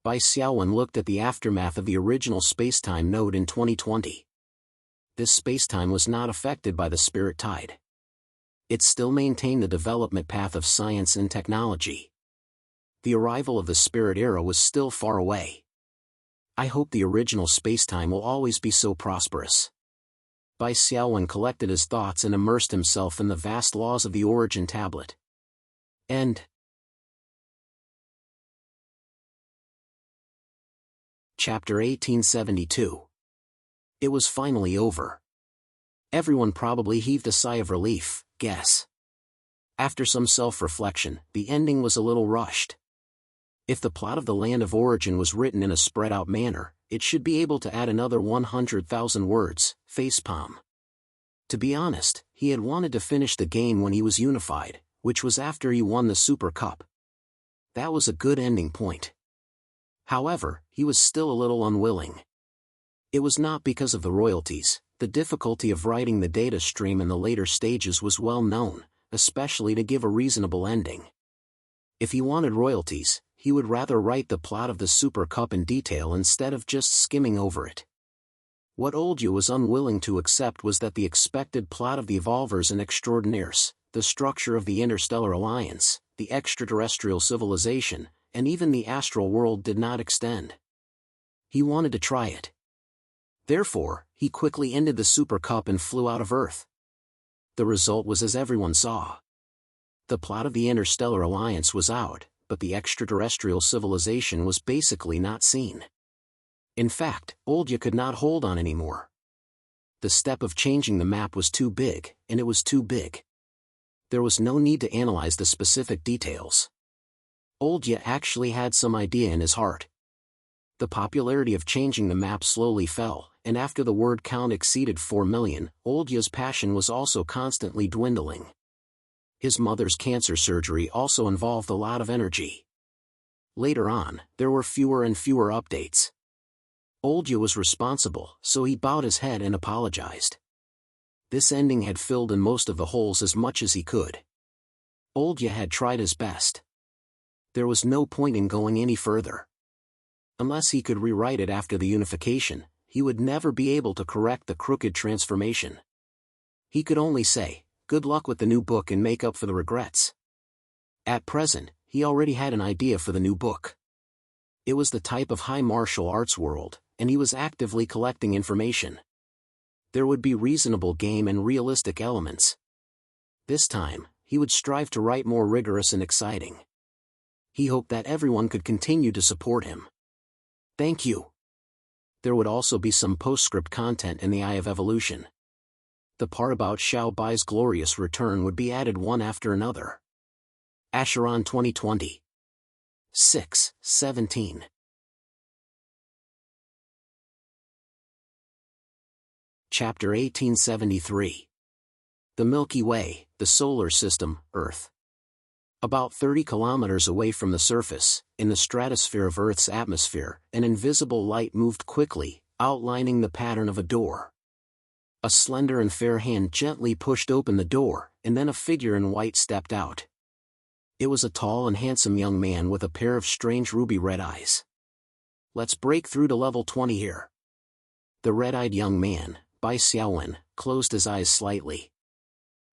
[SPEAKER 1] Bai Xiaowen looked at the aftermath of the original spacetime node in 2020. This spacetime was not affected by the spirit tide. It still maintained the development path of science and technology. The arrival of the spirit era was still far away. I hope the original spacetime will always be so prosperous. Bai Xiaowen collected his thoughts and immersed himself in the vast laws of the origin tablet. End. Chapter 1872. It was finally over. Everyone probably heaved a sigh of relief, guess. After some self-reflection, the ending was a little rushed. If the plot of the Land of Origin was written in a spread-out manner, it should be able to add another 100,000 words, facepalm. To be honest, he had wanted to finish the game when he was unified, which was after he won the Super Cup. That was a good ending point. However, he was still a little unwilling. It was not because of the royalties. The difficulty of writing the data stream in the later stages was well known, especially to give a reasonable ending. If he wanted royalties, he would rather write the plot of the Super Cup in detail instead of just skimming over it. What Oldya was unwilling to accept was that the expected plot of the Evolvers and Extraordinaires, the structure of the Interstellar Alliance, the extraterrestrial civilization, and even the astral world did not extend. He wanted to try it. Therefore, he quickly ended the Super Cup and flew out of Earth. The result was as everyone saw. The plot of the Interstellar Alliance was out, but the extraterrestrial civilization was basically not seen. In fact, Oldya could not hold on anymore. The step of changing the map was too big, and it was too big. There was no need to analyze the specific details. Oldya actually had some idea in his heart. The popularity of changing the map slowly fell, and after the word count exceeded 4 million, Oldya's passion was also constantly dwindling. His mother's cancer surgery also involved a lot of energy. Later on, there were fewer and fewer updates. Oldya was responsible, so he bowed his head and apologized. This ending had filled in most of the holes as much as he could. Oldya had tried his best. There was no point in going any further. Unless he could rewrite it after the unification, he would never be able to correct the crooked transformation. He could only say, good luck with the new book and make up for the regrets. At present, he already had an idea for the new book. It was the type of high martial arts world, and he was actively collecting information. There would be reasonable game and realistic elements. This time, he would strive to write more rigorous and exciting. He hoped that everyone could continue to support him. Thank you. There would also be some postscript content in the Eye of Evolution. The part about Xiao Bai's glorious return would be added one after another. Acheron 2020. 6:17. Chapter 1873. The Milky Way, the Solar System, Earth. About 30 kilometers away from the surface, in the stratosphere of Earth's atmosphere, an invisible light moved quickly, outlining the pattern of a door. A slender and fair hand gently pushed open the door, and then a figure in white stepped out. It was a tall and handsome young man with a pair of strange ruby-red eyes. Let's break through to level 20 here. The red-eyed young man, Bai Xiaowen, closed his eyes slightly.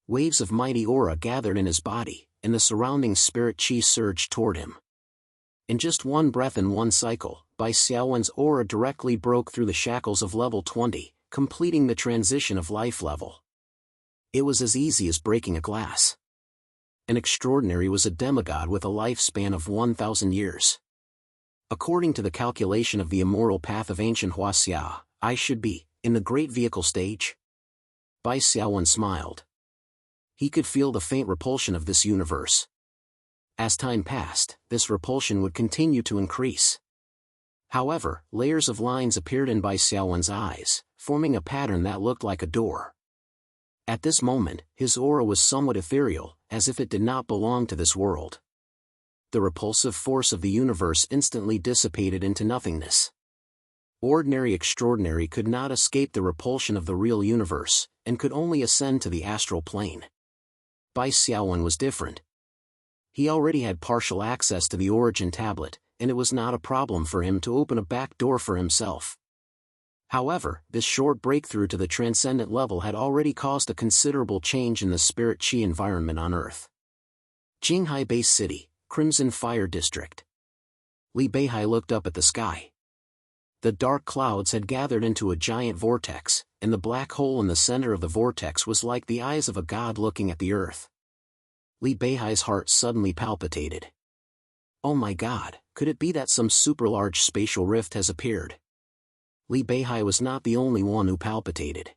[SPEAKER 1] Waves of mighty aura gathered in his body, and the surrounding spirit chi surged toward him. In just one breath and one cycle, Bai Xiaowen's aura directly broke through the shackles of level 20, completing the transition of life level. It was as easy as breaking a glass. An extraordinary was a demigod with a lifespan of 1,000 years. According to the calculation of the immortal path of ancient Huaxia, I should be, in the great vehicle stage. Bai Xiaowen smiled. He could feel the faint repulsion of this universe. As time passed, this repulsion would continue to increase. However, layers of lines appeared in Bai Xiaowen's eyes, forming a pattern that looked like a door. At this moment, his aura was somewhat ethereal, as if it did not belong to this world. The repulsive force of the universe instantly dissipated into nothingness. Ordinary extraordinary could not escape the repulsion of the real universe, and could only ascend to the astral plane. Bai Xiaowen was different. He already had partial access to the origin tablet, and it was not a problem for him to open a back door for himself. However, this short breakthrough to the transcendent level had already caused a considerable change in the spirit qi environment on Earth. Qinghai Base City, Crimson Fire District. Li Beihai looked up at the sky. The dark clouds had gathered into a giant vortex, and the black hole in the center of the vortex was like the eyes of a god looking at the earth. Li Beihai's heart suddenly palpitated. Oh my god, could it be that some super-large spatial rift has appeared? Li Beihai was not the only one who palpitated.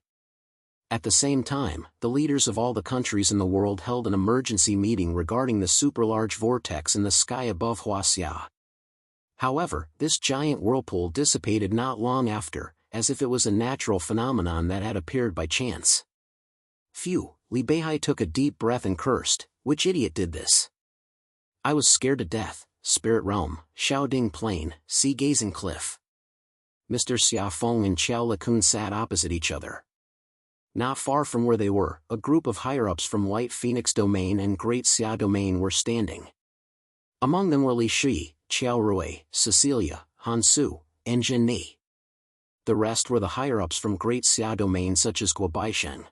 [SPEAKER 1] At the same time, the leaders of all the countries in the world held an emergency meeting regarding the super-large vortex in the sky above Huaxia. However, this giant whirlpool dissipated not long after, as if it was a natural phenomenon that had appeared by chance. Phew, Li Beihai took a deep breath and cursed, which idiot did this? I was scared to death. Spirit Realm, Xiaoding Plain, Sea Gazing Cliff. Mr. Xiafeng and Qiao Lekun sat opposite each other. Not far from where they were, a group of higher-ups from White Phoenix Domain and Great Xia Domain were standing. Among them were Li Shi, Qiao Rui, Cecilia, Han Su, and Jin Ni. The rest were the higher-ups from Great Xia Domain such as Guo Baishen.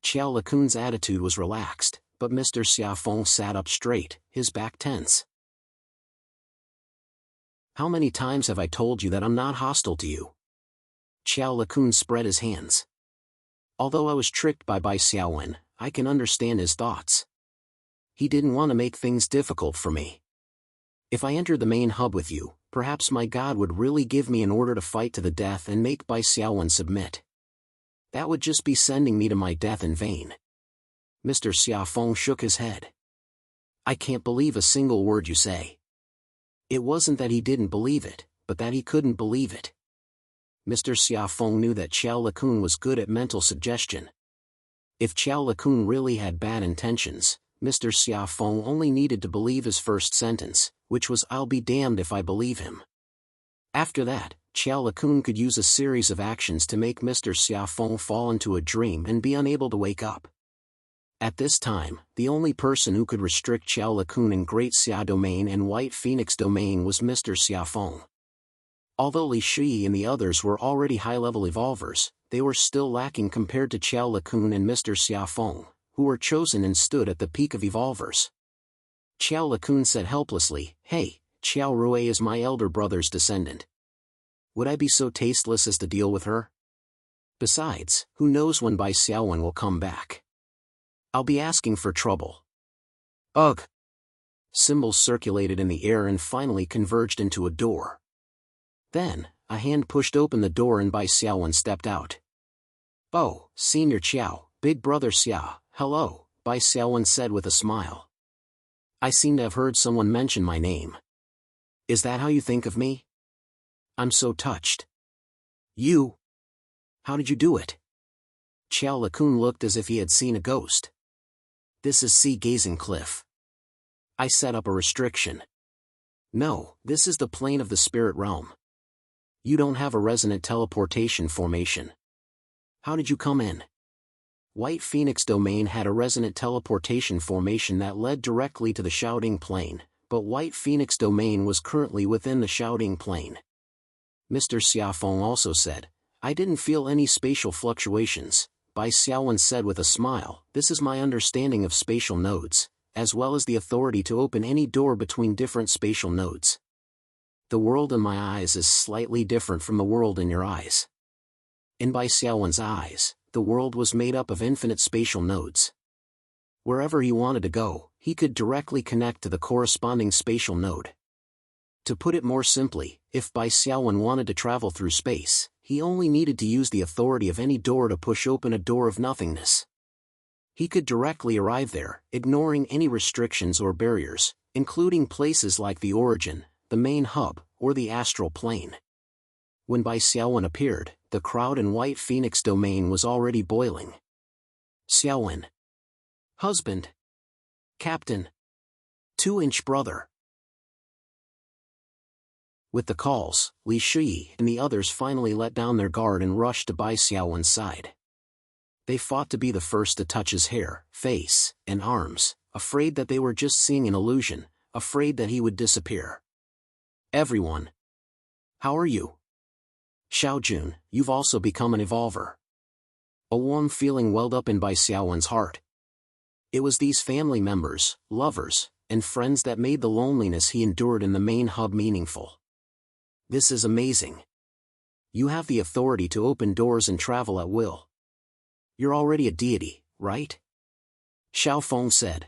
[SPEAKER 1] Qiao Lekun's attitude was relaxed, but Mr. Xiafeng sat up straight, his back tense. How many times have I told you that I'm not hostile to you? Qiao Lekun spread his hands. Although I was tricked by Bai Xiaowen, I can understand his thoughts. He didn't want to make things difficult for me. If I entered the main hub with you, perhaps my god would really give me an order to fight to the death and make Bai Xiaowen submit. That would just be sending me to my death in vain. Mr. Xiafeng shook his head. I can't believe a single word you say. It wasn't that he didn't believe it, but that he couldn't believe it. Mr. Xiafeng knew that Qiao Lekun was good at mental suggestion. If Qiao Lekun really had bad intentions, Mr. Xiafeng only needed to believe his first sentence, which was I'll be damned if I believe him. After that, Qiao Lekun could use a series of actions to make Mr. Xiafeng fall into a dream and be unable to wake up. At this time, the only person who could restrict Qiao Lekun in Great Xia Domain and White Phoenix Domain was Mr. Xiafeng. Although Li Shi and the others were already high-level evolvers, they were still lacking compared to Qiao Lekun and Mr. Xiafeng, who were chosen and stood at the peak of evolvers. Qiao Lekun said helplessly, Hey, Qiao Rui is my elder brother's descendant. Would I be so tasteless as to deal with her? Besides, who knows when Bai Xiaowen will come back? I'll be asking for trouble. Ugh! Symbols circulated in the air and finally converged into a door. Then, a hand pushed open the door and Bai Xiaowen stepped out. Oh, Senior Qiao, Big Brother Xia, hello, Bai Xiaowen said with a smile. I seem to have heard someone mention my name. Is that how you think of me? I'm so touched. You? How did you do it? Qiao Lekun looked as if he had seen a ghost. This is Sea Gazing Cliff. I set up a restriction. No, this is the plane of the spirit realm. You don't have a resonant teleportation formation. How did you come in? White Phoenix Domain had a resonant teleportation formation that led directly to the Xiaoding Plane, but White Phoenix Domain was currently within the Xiaoding Plane. Mr. Xiafeng also said, I didn't feel any spatial fluctuations. Bai Xiaowen said with a smile, this is my understanding of spatial nodes, as well as the authority to open any door between different spatial nodes. The world in my eyes is slightly different from the world in your eyes. In Bai Xiaowen's eyes, the world was made up of infinite spatial nodes. Wherever he wanted to go, he could directly connect to the corresponding spatial node. To put it more simply, if Bai Xiaowen wanted to travel through space, he only needed to use the authority of any door to push open a door of nothingness. He could directly arrive there, ignoring any restrictions or barriers, including places like the origin, the main hub, or the astral plane. When Bai Xiaowen appeared, the crowd in White Phoenix Domain was already boiling. Xiaowen. Husband. Captain. 2-inch brother. With the calls, Li Shi and the others finally let down their guard and rushed to Bai Xiaowen's side. They fought to be the first to touch his hair, face, and arms, afraid that they were just seeing an illusion, afraid that he would disappear. Everyone. How are you? Xiaojun, you've also become an evolver. A warm feeling welled up in Bai Xiaowen's heart. It was these family members, lovers, and friends that made the loneliness he endured in the main hub meaningful. This is amazing. You have the authority to open doors and travel at will. You're already a deity, right? Xiao Feng said.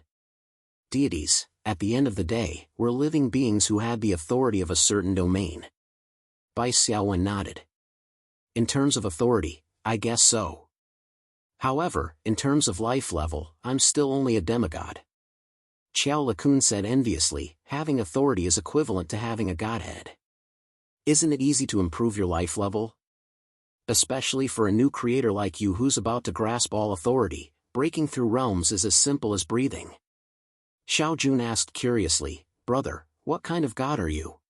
[SPEAKER 1] Deities, at the end of the day, were living beings who had the authority of a certain domain. Bai Xiaowen nodded. In terms of authority, I guess so. However, in terms of life level, I'm still only a demigod. Qiao Lakun said enviously, having authority is equivalent to having a godhead. Isn't it easy to improve your life level? Especially for a new creator like you who's about to grasp all authority, breaking through realms is as simple as breathing. Xiao Jun asked curiously, brother, what kind of god are you?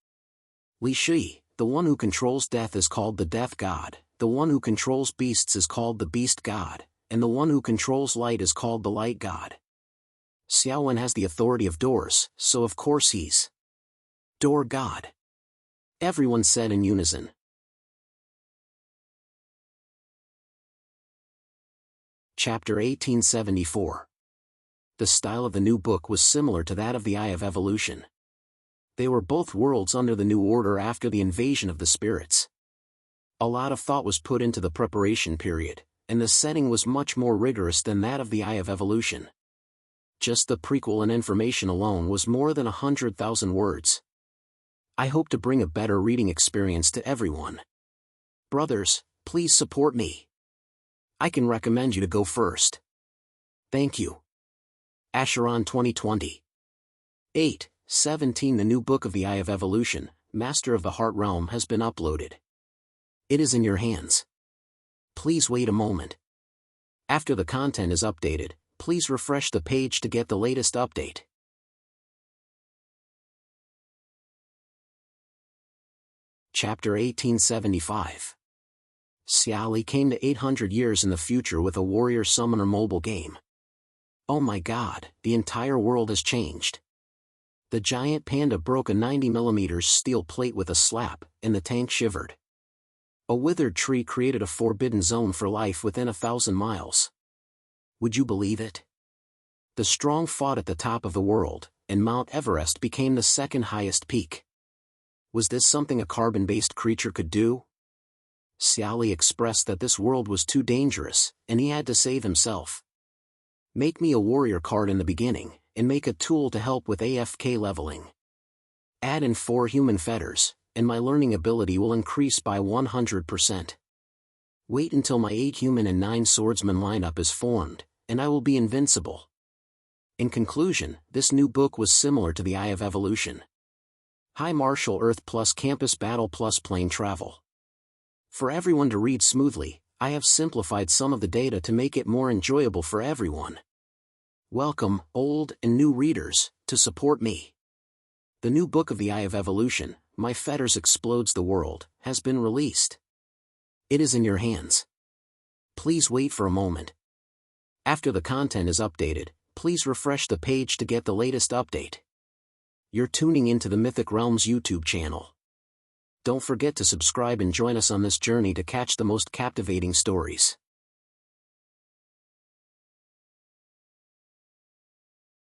[SPEAKER 1] Li Shi, the one who controls death is called the death god, the one who controls beasts is called the beast god, and the one who controls light is called the light god. Xiaowen has the authority of doors, so of course he's door god. Everyone said in unison. Chapter 1874. The style of the new book was similar to that of the Eye of Evolution. They were both worlds under the new order after the invasion of the spirits. A lot of thought was put into the preparation period, and the setting was much more rigorous than that of the Eye of Evolution. Just the prequel and information alone was more than 100,000 words. I hope to bring a better reading experience to everyone. Brothers, please support me. I can recommend you to go first. Thank you. Asheron 2020. 8:17 The new book of the Eye of Evolution, Master of the Heart Realm has been uploaded. It is in your hands. Please wait a moment. After the content is updated, please refresh the page to get the latest update. Chapter 1875. Xiaoli came to 800 years in the future with a warrior summoner mobile game. Oh my god, the entire world has changed. The giant panda broke a 90mm steel plate with a slap, and the tank shivered. A withered tree created a forbidden zone for life within 1,000 miles. Would you believe it? The strong fought at the top of the world, and Mount Everest became the second highest peak. Was this something a carbon-based creature could do? Xiaoli expressed that this world was too dangerous, and he had to save himself. Make me a warrior card in the beginning, and make a tool to help with AFK leveling. Add in 4 human fetters, and my learning ability will increase by 100%. Wait until my 8 human and 9 swordsman lineup is formed, and I will be invincible. In conclusion, this new book was similar to the Eye of Evolution. High martial earth plus campus battle plus plane travel. For everyone to read smoothly, I have simplified some of the data to make it more enjoyable for everyone. Welcome, old and new readers, to support me. The new book of the Eye of Evolution, My Fetters Explodes the World, has been released. It is in your hands. Please wait for a moment. After the content is updated, please refresh the page to get the latest update. You're tuning into the Mythic Realms YouTube channel. Don't forget to subscribe and join us on this journey to catch the most captivating stories.